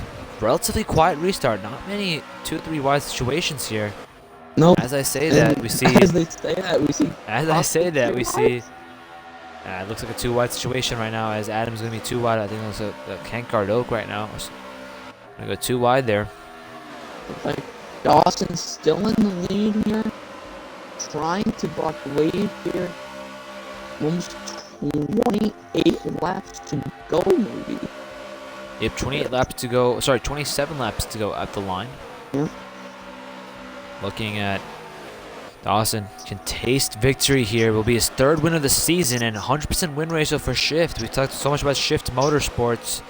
Relatively quiet restart, not many 2-3 wide situations here. Nope. As I say that, we see. As they say that, we see. As I say that, we see. It looks like a 2 wide situation right now. As Adam's gonna be 2 wide. I think it looks like a can't guard Oak right now. Gonna go 2 wide there. Looks like Dawson's still in the lead here, trying to block Wade here. Almost 28 laps to go, maybe. Yep, 28 laps to go. Sorry, 27 laps to go at the line. Yeah. Looking at Dawson can taste victory here. Will be his 3rd win of the season and 100% win ratio for Shift. We've talked so much about Shift Motorsports.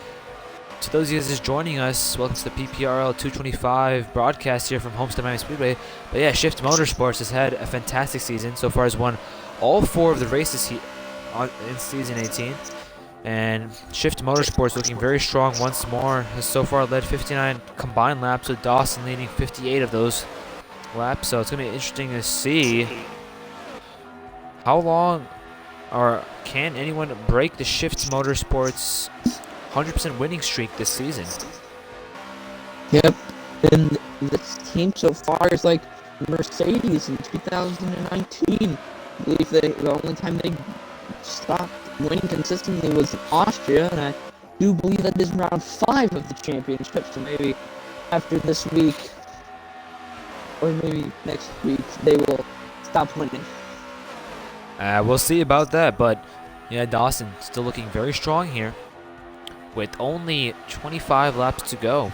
To those of you just joining us, welcome to the PPRL 225 broadcast here from Homestead Miami Speedway. But yeah, Shift Motorsports has had a fantastic season. So far has won all 4 of the races in season 18. And Shift Motorsports looking very strong once more. Has so far led 59 combined laps, with Dawson leading 58 of those laps. So it's going to be interesting to see how long, or can anyone break the Shift Motorsports 100% winning streak this season. Yep, and this team so far is like Mercedes in 2019. I believe the only time they stopped winning consistently was in Austria, and I do believe that is round 5 of the championship. So maybe after this week, or maybe next week, they will stop winning. We'll see about that, but yeah, Dawson still looking very strong here, with only 25 laps to go.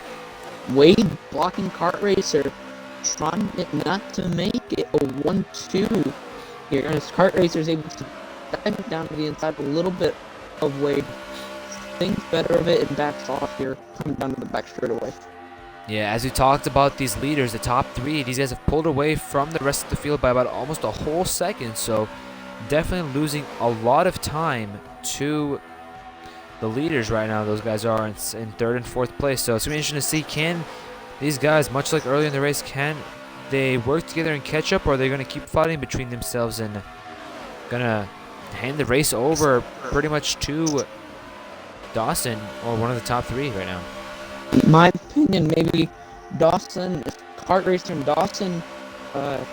Wade blocking Kart Racer, trying not to make it a 1-2 here, as Kart Racer is able to dive down to the inside a little bit of Wade. Thinks better of it and backs off here, coming down to the back straightaway. Yeah, as we talked about these leaders, the top 3, these guys have pulled away from the rest of the field by about almost a whole second, so definitely losing a lot of time to the leaders right now. Those guys are in 3rd and 4th place, so it's going to be interesting to see, can these guys, much like earlier in the race, can they work together and catch up, or are they going to keep fighting between themselves and going to hand the race over pretty much to Dawson, or one of the top 3 right now? In my opinion, maybe Dawson, if Kart Racer and Dawson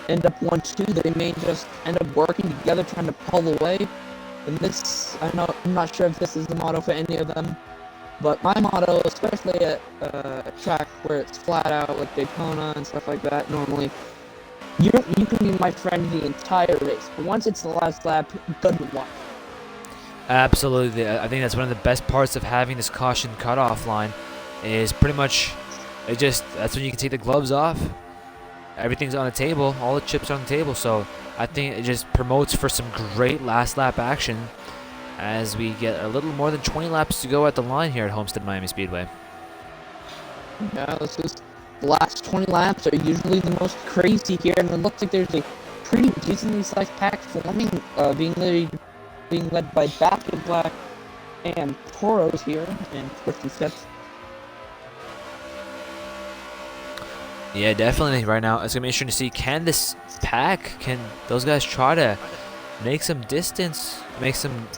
end up 1-2, they may just end up working together, trying to pull away. And this, I'm not sure if this is the motto for any of them, but my motto, especially at a track where it's flat out like Daytona and stuff like that, normally, you can be my friend the entire race, but once it's the last lap, good luck. Absolutely. I think that's one of the best parts of having this caution cutoff line, is pretty much, that's when you can take the gloves off. Everything's on the table, all the chips are on the table, so I think it just promotes for some great last lap action as we get a little more than 20 laps to go at the line here at Homestead Miami Speedway. Yeah, the last 20 laps are usually the most crazy here, and it looks like there's a pretty decently sized pack forming, being led by Back in Black and Toros here in 4th and 5th. Yeah, definitely. Right now, it's gonna be interesting to see, can this pack, can those guys try to make some distance, make some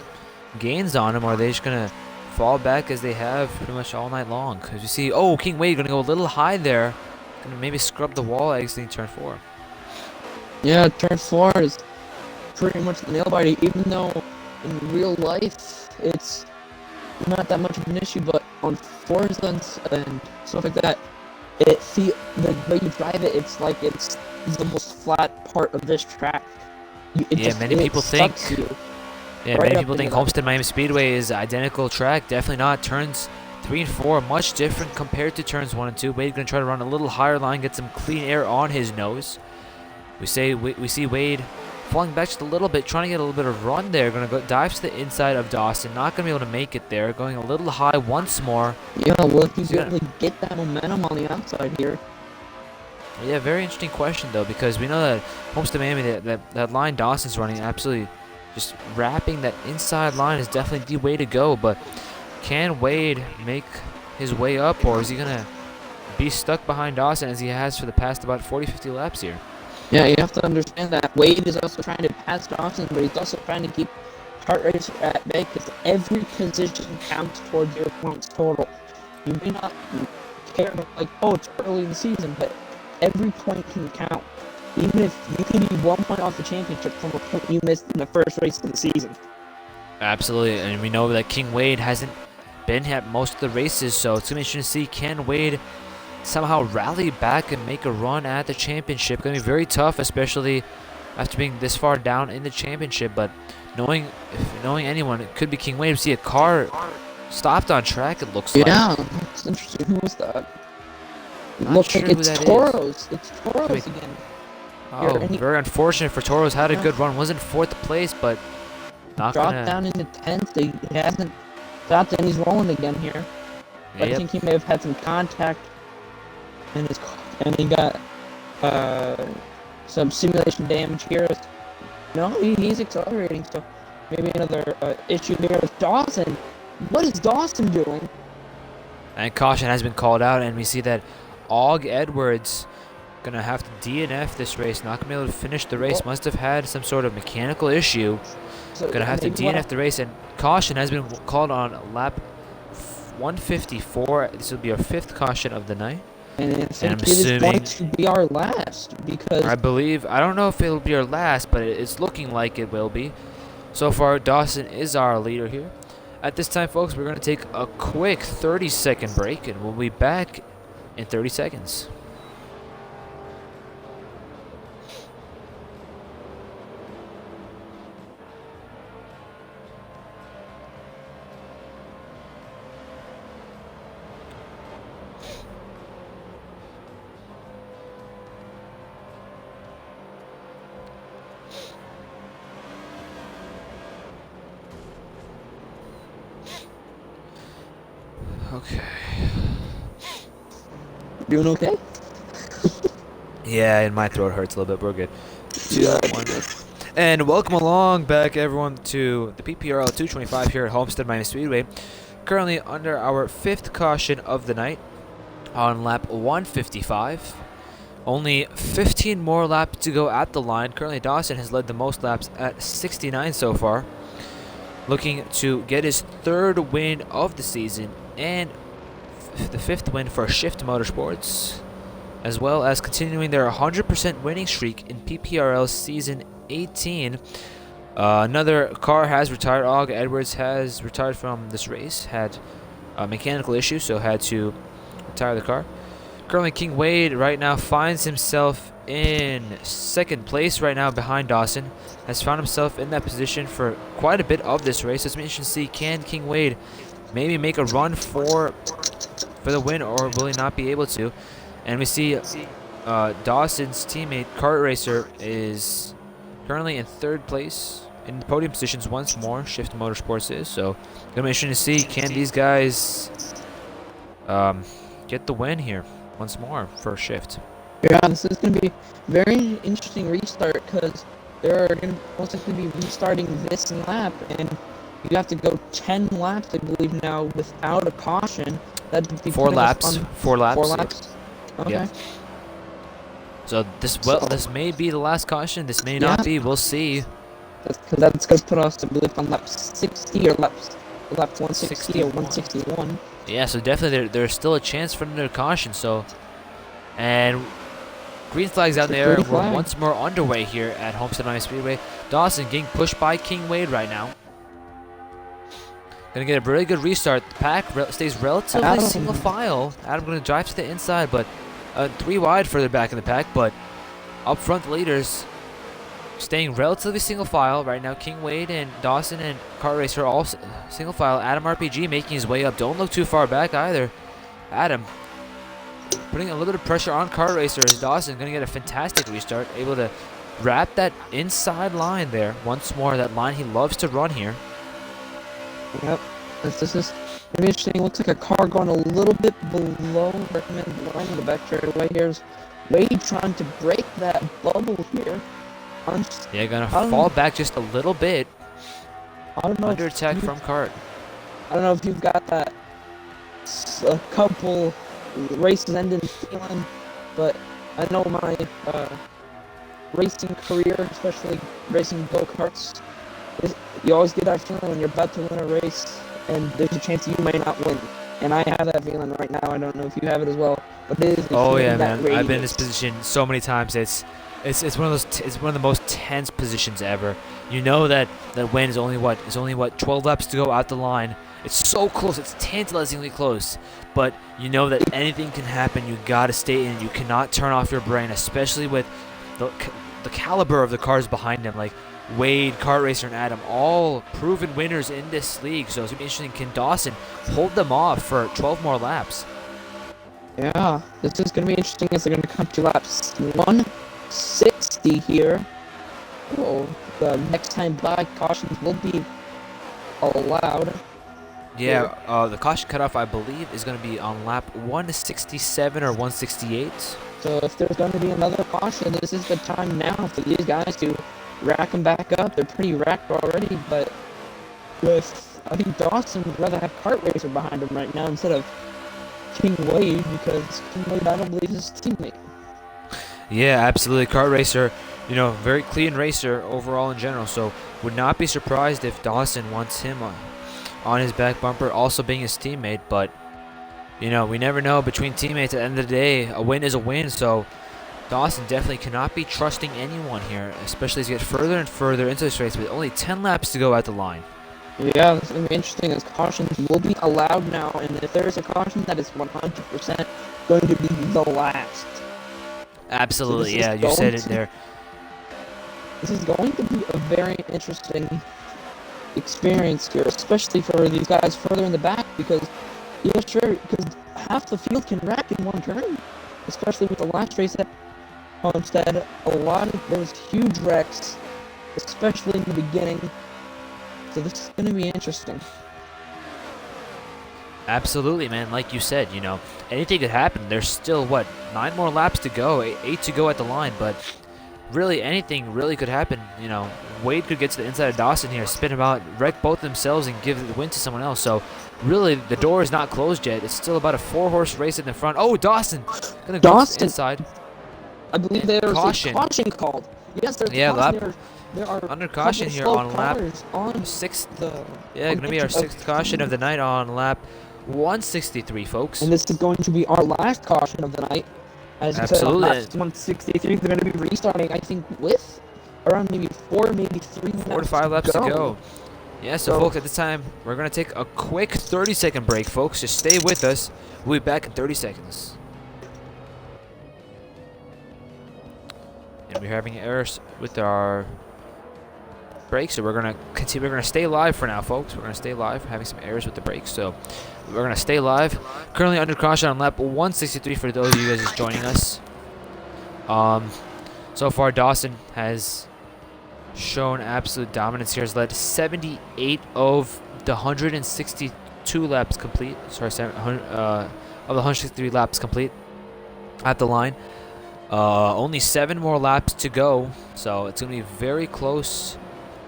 gains on him, or are they just gonna fall back as they have pretty much all night long? Because you see, oh, King Wade gonna go a little high there, gonna maybe scrub the wall exiting turn 4. Yeah, turn 4 is pretty much the nail biter, even though in real life it's not that much of an issue, but on Forzas and stuff like that, the way you drive it, it's like it's the most flat part of this track. Yeah, many people think. Yeah, Right many up people think into that. Homestead Miami Speedway is identical track. Definitely not. Turns 3 and 4 much different compared to turns 1 and 2. Wade gonna try to run a little higher line, get some clean air on his nose. We see Wade falling back just a little bit, trying to get a little bit of run there. Gonna go dive to the inside of Dawson. Not gonna be able to make it there. Going a little high once more. Yeah, well, if he's So able to get that momentum on the outside here. Yeah, very interesting question though, because we know that Homestead Miami, that line Dawson's running, absolutely just wrapping that inside line is definitely the way to go. But can Wade make his way up, or is he gonna be stuck behind Dawson as he has for the past about 40-50 laps here? Yeah, you have to understand that Wade is also trying to pass Dawson, but he's also trying to keep Heart Racer at bay because every position counts towards your points total. You may not care about, like, oh, it's early in the season, but every point can count. Even if you can be 1 point off the championship from a point you missed in the first race of the season. Absolutely, and we know that King Wade hasn't been at most of the races, so it's gonna be interesting to see, can Wade somehow rally back and make a run at the championship. Gonna be very tough, especially after being this far down in the championship. But knowing anyone, it could be King Wade. We see a car stopped on track, it looks like. Yeah, it's interesting. Who was that? Not Looks sure like who it's that is. Toros. It's Toros again. Oh, very unfortunate for Toros. Had a good run. Wasn't 4th place, but not dropped gonna. down into 10th. He hasn't stopped, and he's rolling again here. But I think he may have had some contact in his car, and he got some simulation damage here. No, he's accelerating, so maybe another issue here with Dawson. What is Dawson doing? And caution has been called out, and we see that Og Edwards gonna have to DNF this race. Not gonna be able to finish the race. Must have had some sort of mechanical issue. So, Gonna have to DNF the race, and caution has been called on lap 154. This will be our 5th caution of the night. And I think I'm it is assuming going to be our last, because I don't know if it'll be our last, but it's looking like it will be. So far, Dawson is our leader here. At this time, folks, we're going to take a quick 30-second break, and we'll be back in 30 seconds. Okay. doing okay? Yeah, and my throat hurts a little bit. We're good. 2, 1. And welcome along back, everyone, to the PPRL 225 here at Homestead Miami Speedway. Currently under our 5th caution of the night on lap 155. Only 15 more laps to go at the line. Currently, Dawson has led the most laps at 69 so far. Looking to get his 3rd win of the season and the 5th win for Shift Motorsports, as well as continuing their 100% winning streak in PPRL Season 18. Another car has retired. Og Edwards has retired from this race. Had a mechanical issue, so had to retire the car. Currently, King Wade right now finds himself in 2nd place right now behind Dawson. Has found himself in that position for quite a bit of this race. It's interesting to see, can King Wade maybe make a run for the win, or will he not be able to? And we see Dawson's teammate, Kart Racer, is currently in 3rd place in the podium positions once more. Shift Motorsports is. So, going to be interesting to see, can these guys get the win here once more for Shift. Yeah, this is going to be a very interesting restart, because they're going to most likely be restarting this lap, and you have to go 10 laps, I believe, now without a caution. That'd be 4 laps. 4 laps. 4 laps? Okay. Yeah. So this may be the last caution. This may Yeah. not be. We'll see. That's going to put us, I believe, on lap 60 or lap 160 61. or 161. Yeah, so definitely there's still a chance for another caution. So, and green flag's out there. We're once more underway here at Homestead Miami Speedway. Dawson getting pushed by King Wade right now. Gonna get a really good restart. The pack stays relatively single file. Adam gonna drive to the inside, but 3 wide further back in the pack. But up front, the leaders staying relatively single file right now. King Wade and Dawson and Kart Racer all single file. Adam RPG making his way up. Don't look too far back either. Adam putting a little bit of pressure on Kart Racer as Dawson gonna get a fantastic restart. Able to wrap that inside line there once more. That line he loves to run here. Yep. This is very interesting. Looks like a car going a little bit below recommended line in the back straightaway. Here's Wade trying to break that bubble here. Yeah, gonna fall back just a little bit. I don't know. Under attack from Kart. I don't know if you've got that a couple races ending feeling, but I know my racing career, especially racing go-karts, you always get that feeling when you're about to win a race and there's a chance you may not win. And I have that feeling right now. I don't know if you have it as well, but it is. Oh yeah, man! I've been in this position so many times. It's one of those. It's one of the most tense positions ever. You know that win is only what 12 laps to go out the line. It's so close. It's tantalizingly close. But you know that anything can happen. You gotta stay in. You cannot turn off your brain, especially with the caliber of the cars behind them. Like Wade, Kart Racer, and Adam, all proven winners in this league. So it's gonna be interesting. Can Dawson hold them off for 12 more laps? Yeah, this is gonna be interesting as they're gonna come to laps 160 here. Oh, the next time by cautions will be allowed. Yeah, the caution cutoff, I believe, is going to be on lap 167 or 168. So if there's going to be another caution, this is the time now for these guys to rack them back up. They're pretty racked already, but I think Dawson would rather have Kart Racer behind him right now instead of King Wade, because King Wade, I don't believe, is his teammate. Yeah, absolutely. Kart Racer, very clean racer overall in general, so would not be surprised if Dawson wants him on his back bumper, also being his teammate. But we never know between teammates. At the end of the day, a win is a win. So Dawson definitely cannot be trusting anyone here, especially as he gets further and further into this race with only 10 laps to go at the line. Yeah, this is going to be interesting as cautions will be allowed now, and if there is a caution, that is 100% going to be the last. Absolutely, so yeah, you said it there. This is going to be a very interesting experience here, especially for these guys further in the back, because half the field can rack in one turn, especially with the last race at Homestead. There was huge wrecks, especially in the beginning, so this is going to be interesting. Absolutely, man. Like you said, anything could happen. There's still 9 more laps to go, 8 to go at the line, but really anything really could happen. Wade could get to the inside of Dawson here, spin him out, wreck both themselves, and give the win to someone else. So really, the door is not closed yet. It's still about a 4-horse race in the front. Oh, Dawson gonna go to the inside. I believe there's a caution called. Yes, there's a caution. There are under caution here on lap 6th. Yeah, gonna be our 6th caution of the night on lap 163, folks. And this is going to be our last caution of the night. As absolutely. You said, on lap 163, they're going to be restarting, I think, with around maybe 4, maybe 3 laps 4 to 5 laps to go. Yeah, so folks, at this time, we're going to take a quick 30-second break, folks. Just stay with us. We'll be back in 30 seconds. And we're having errors with our brakes, so we're going to continue. We're going to stay live for now, folks. We're going to stay live. We're having some errors with the brakes, so we're going to stay live. Currently under caution on lap 163 for those of you guys just joining us. So far, Dawson has shown absolute dominance here. Has led 78 of the 162 laps complete. Sorry, of the 163 laps complete at the line. Only 7 more laps to go, so it's going to be very close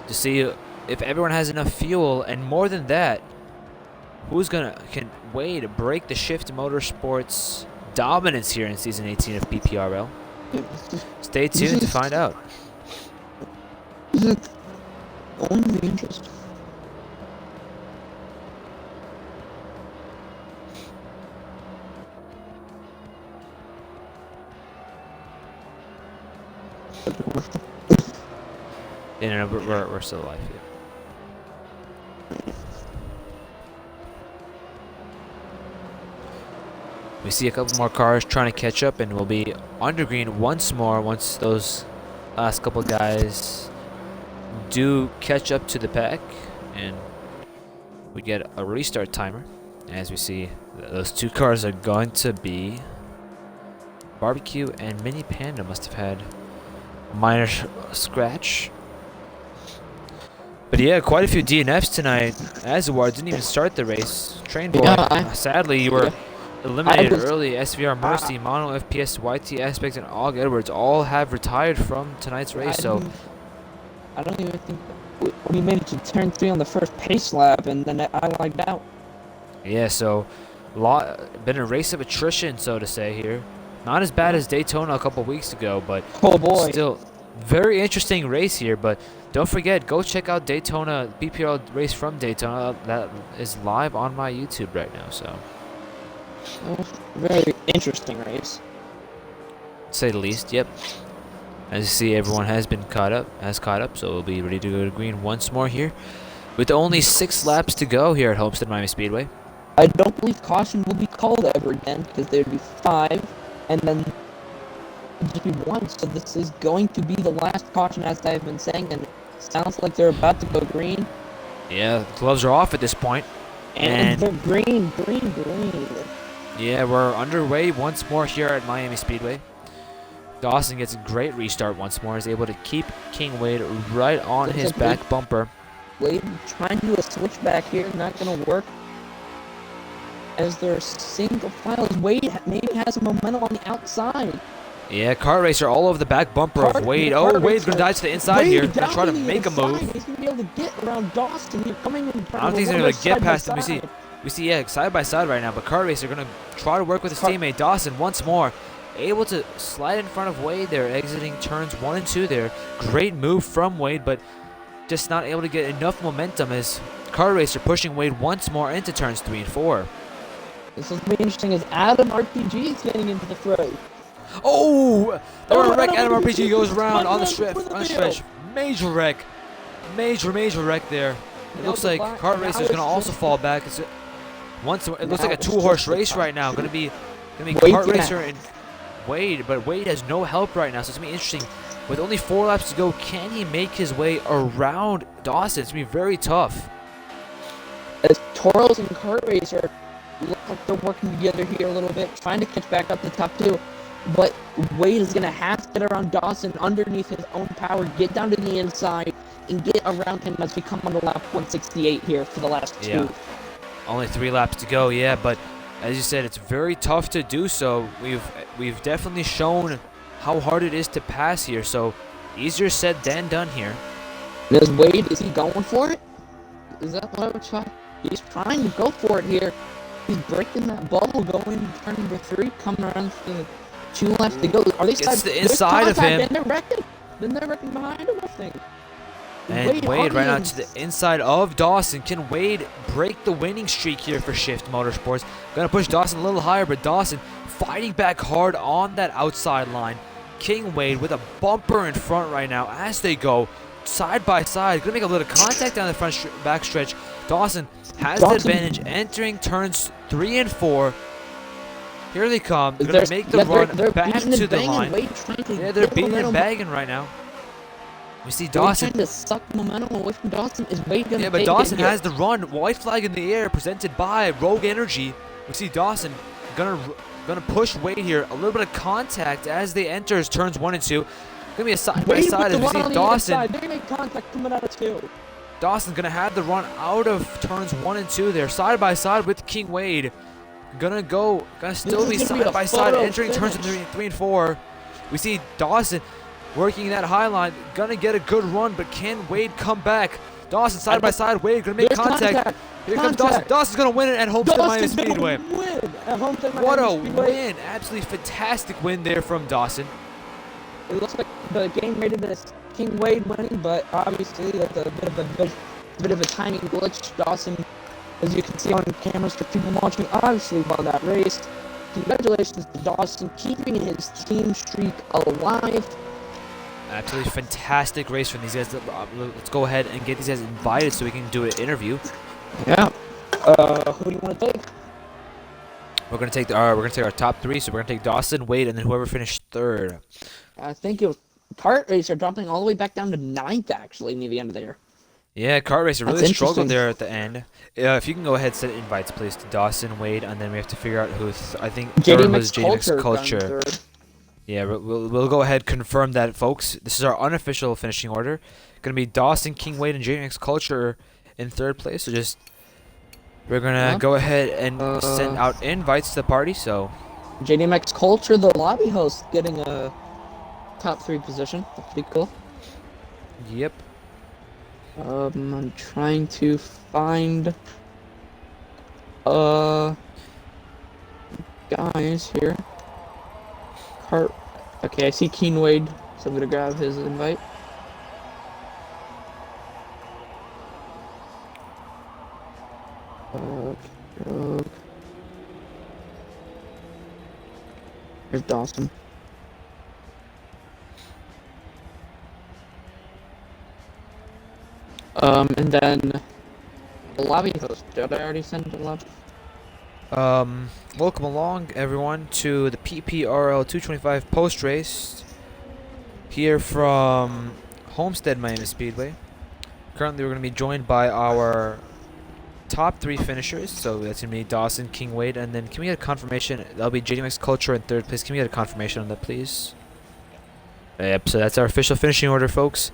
to see if everyone has enough fuel, and more than that, can Wade break the Shift Motorsports dominance here in Season 18 of PPRL? Stay tuned to find out. This is only the interest. No, we're still alive here. We see a couple more cars trying to catch up, and we'll be under green once more once those last couple guys do catch up to the pack, and we get a restart timer. As we see, those two cars are going to be Barbecue and Mini Panda. Must have had a minor scratch. But yeah, quite a few DNFs tonight. Azawar didn't even start the race. Train Boy, sadly, you were eliminated early. SVR, Mercy, Mono, FPS, YT Aspect, and Og Edwards all have retired from tonight's race. So I don't even think we made it to turn 3 on the first pace lap, and then I lagged out. Yeah, so been a race of attrition, so to say here. Not as bad as Daytona a couple weeks ago, but oh boy, still very interesting race here. But don't forget, go check out Daytona PPRL race from Daytona. That is live on my YouTube right now. So very interesting race, to say the least. Yep. As you see, everyone has caught up, so we'll be ready to go to green once more here, with only 6 laps to go here at Homestead Miami Speedway. I don't believe caution will be called ever again, because there'd be 5, and then it'd just be 1. So this is going to be the last caution, as I've been saying, and it sounds like they're about to go green. Yeah, gloves are off at this point. And they're green. Yeah, we're underway once more here at Miami Speedway. Dawson gets a great restart once more. Is able to keep King Wade right on his back bumper. Wade trying to do a switchback here, not going to work. As they're single files, Wade maybe has some momentum on the outside. Yeah, Kart Racer all over the back bumper of Wade. Oh, Wade's going to dive to the inside here. Going to try to make a move. He's going to be able to get around Dawson here, coming in front. I don't think he's going to get past him. We see, yeah, side by side right now. But Kart Racer going to try to work with his teammate Dawson once more. Able to slide in front of Wade there, exiting turns 1 and 2 there. Great move from Wade, but just not able to get enough momentum as Kart Racer pushing Wade once more into turns 3 and 4. This is interesting as Adam RPG is getting into the fray. Oh! The wreck. Adam RPG goes around on the stretch. Major wreck. Major wreck there. It looks like Kart Racer is going to also fall back. It looks like a 2-horse race right now. Going to be Kart Racer and Wade, but Wade has no help right now, so it's going to be interesting. With only 4 laps to go, can he make his way around Dawson? It's going to be very tough. As Toros and Kart Racer look like they're working together here a little bit, trying to catch back up the top 2. But Wade is going to have to get around Dawson underneath his own power, get down to the inside, and get around him as we come on to lap 168 here for the last 2. Yeah. Only 3 laps to go, yeah, but as you said, it's very tough to do so. We've definitely shown how hard it is to pass here, so easier said than done here. And as Wade, is he going for it? Is that what I would try? He's trying to go for it here. He's breaking that bubble, going to turn number 3, coming around for the 2 laps to go. Are they It's the inside of him. Then they're wrecking behind him, I think. And Wade right now to the inside of Dawson. Can Wade break the winning streak here for Shift Motorsports? Gonna push Dawson a little higher, but Dawson fighting back hard on that outside line. King Wade with a bumper in front right now as they go side by side. Gonna make a little contact down the front back stretch. Dawson has the advantage entering turns 3 and 4. Here they come. Gonna make the run back to the line. Yeah, they're beating and bagging right now. We see Dawson trying to suck momentum away from Dawson. Is Wade gonna but Dawson has the run. White flag in the air presented by Rogue Energy. We see Dawson gonna push Wade here. A little bit of contact as they enter turns 1 and 2. Gonna be a side by side as we see Dawson. They make contact coming out of 2. Dawson's gonna have the run out of turns 1 and 2 there, side by side with King Wade. Gonna still be side by side entering turns 3 and 4. We see Dawson working that high line, gonna get a good run, but can Wade come back? Dawson side by side, Wade gonna make contact. Here comes Dawson. Dawson's gonna win it at Homestead Miami Speedway. What a win! Absolutely fantastic win there from Dawson. it looks like the game rated as King Wade winning, but obviously that's a bit of a timing glitch. Dawson, as you can see on cameras for people watching, obviously won that race. Congratulations to Dawson, keeping his team streak alive. Absolutely fantastic race from these guys. Let's go ahead and get these guys invited so we can do an interview. Yeah. Who do you want to take? We're gonna take our top three. So we're gonna take Dawson, Wade, and then whoever finished third. I think it was Kart Racer dropping all the way back down to 9th actually near the end of there. Yeah, Kart Racer That's really struggled interesting. there at the end. If you can go ahead and set invites, please, to Dawson, Wade, and then we have to figure out who. I think third was JDMX Culture. Third. Yeah, we'll go ahead and confirm that, folks. This is our unofficial finishing order. Gonna be Dawson, King Wade, and JDMX Culture in third place. So we're gonna go ahead and send out invites to the party. So JDMX Culture, the lobby host, getting a top 3 position. That's pretty cool. yep. I'm trying to find guys here. Kart. Okay, I see Keen Wade, so I'm gonna grab his invite. Here's Dawson. And then the lobby host. Did I already send the lobby? Welcome along, everyone, to the PPRL 225 post race here from Homestead Miami Speedway. Currently, we're going to be joined by our top 3 finishers. So that's going to be Dawson, King Wade, and then can we get a confirmation? That'll be JDMX Culture in third place. Can we get a confirmation on that, please? Yep, so that's our official finishing order, folks.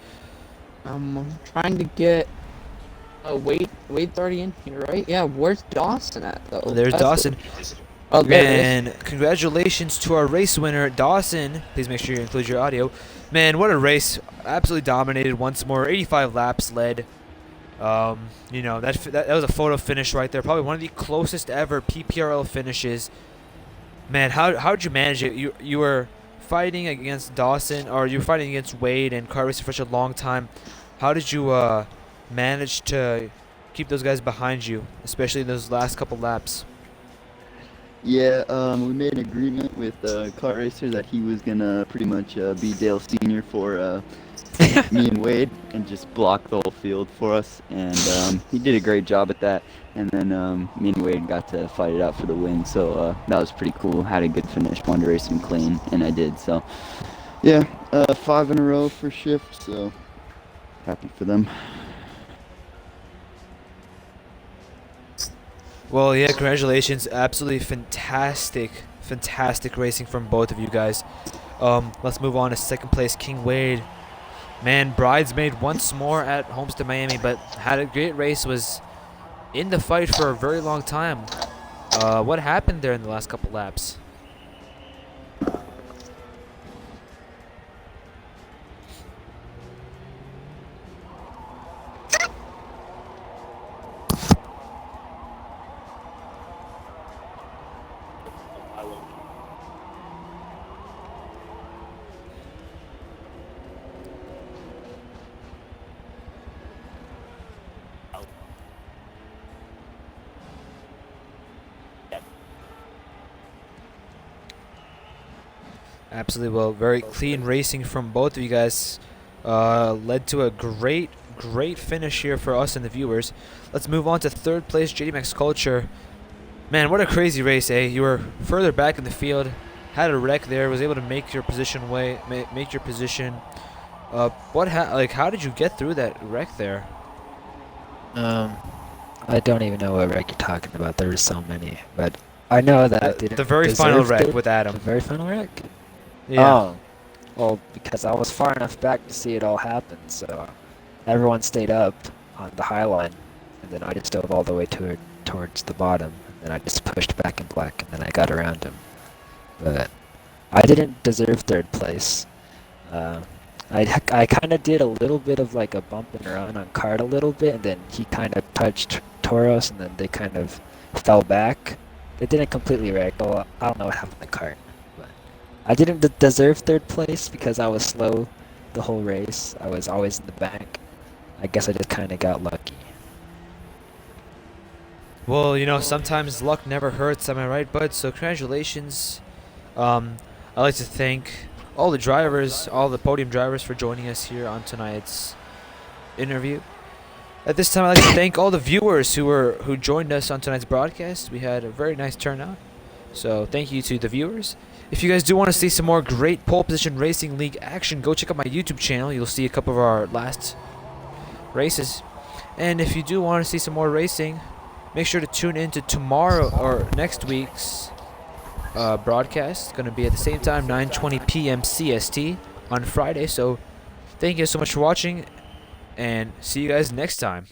I'm trying to get. Wade's already in here, right? Yeah, where's Dawson at, though? There's Dawson. Oh, there it And congratulations to our race winner, Dawson. Please make sure you include your audio. Man, what a race. Absolutely dominated once more. 85 laps led. You know, that was a photo finish right there. Probably one of the closest ever PPRL finishes. Man, how'd you manage it? You were fighting against Dawson, or you were fighting against Wade and Car Racer for such a long time. How did you manage to keep those guys behind you, especially those last couple laps? Yeah, we made an agreement with Kart Racer that he was gonna pretty much be Dale Senior for me and Wade and just block the whole field for us, and he did a great job at that. And then me and Wade got to fight it out for the win, so that was pretty cool. Had a good finish, wanted to race him clean, and I did. So yeah, 5 in a row for Shift, so happy for them. Well, yeah, congratulations. Absolutely fantastic racing from both of you guys. Let's move on to second place, King Wade. Man, bridesmaid once more at Homestead Miami, but had a great race, was in the fight for a very long time. What happened there in the last couple laps? Absolutely. Well, very clean racing from both of you guys. Led to a great finish here for us and the viewers. Let's move on to third place, JDMX Culture. Man, what a crazy race, eh? You were further back in the field, had a wreck there, was able to make your position make your position. How did you get through that wreck there? I don't even know what wreck you're talking about. There were so many, but I know that I didn't. The very final deserve wreck it. with Adam. The very final wreck. Yeah. Oh, well, because I was far enough back to see it all happen, so everyone stayed up on the high line, and then I just dove all the way towards the bottom, and then I just pushed back in black, and then I got around him. But I didn't deserve third place. I kind of did a little bit of like a bump and run on Cart a little bit, and then he kind of touched Toros, and then they kind of fell back. They didn't completely wreck. Oh, I don't know what happened to Cart. I didn't deserve third place because I was slow the whole race. I was always in the back. I guess I just kind of got lucky. Well, you know, sometimes luck never hurts, am I right, bud? So congratulations. I'd like to thank all the drivers, all the podium drivers for joining us here on tonight's interview. At this time, I'd like to thank all the viewers who joined us on tonight's broadcast. We had a very nice turnout. So thank you to the viewers. If you guys do want to see some more great pole position racing league action, go check out my YouTube channel. You'll see a couple of our last races. And if you do want to see some more racing, make sure to tune in to tomorrow or next week's broadcast. It's going to be at the same time, 9:20 p.m. CST on Friday. So thank you so much for watching, and see you guys next time.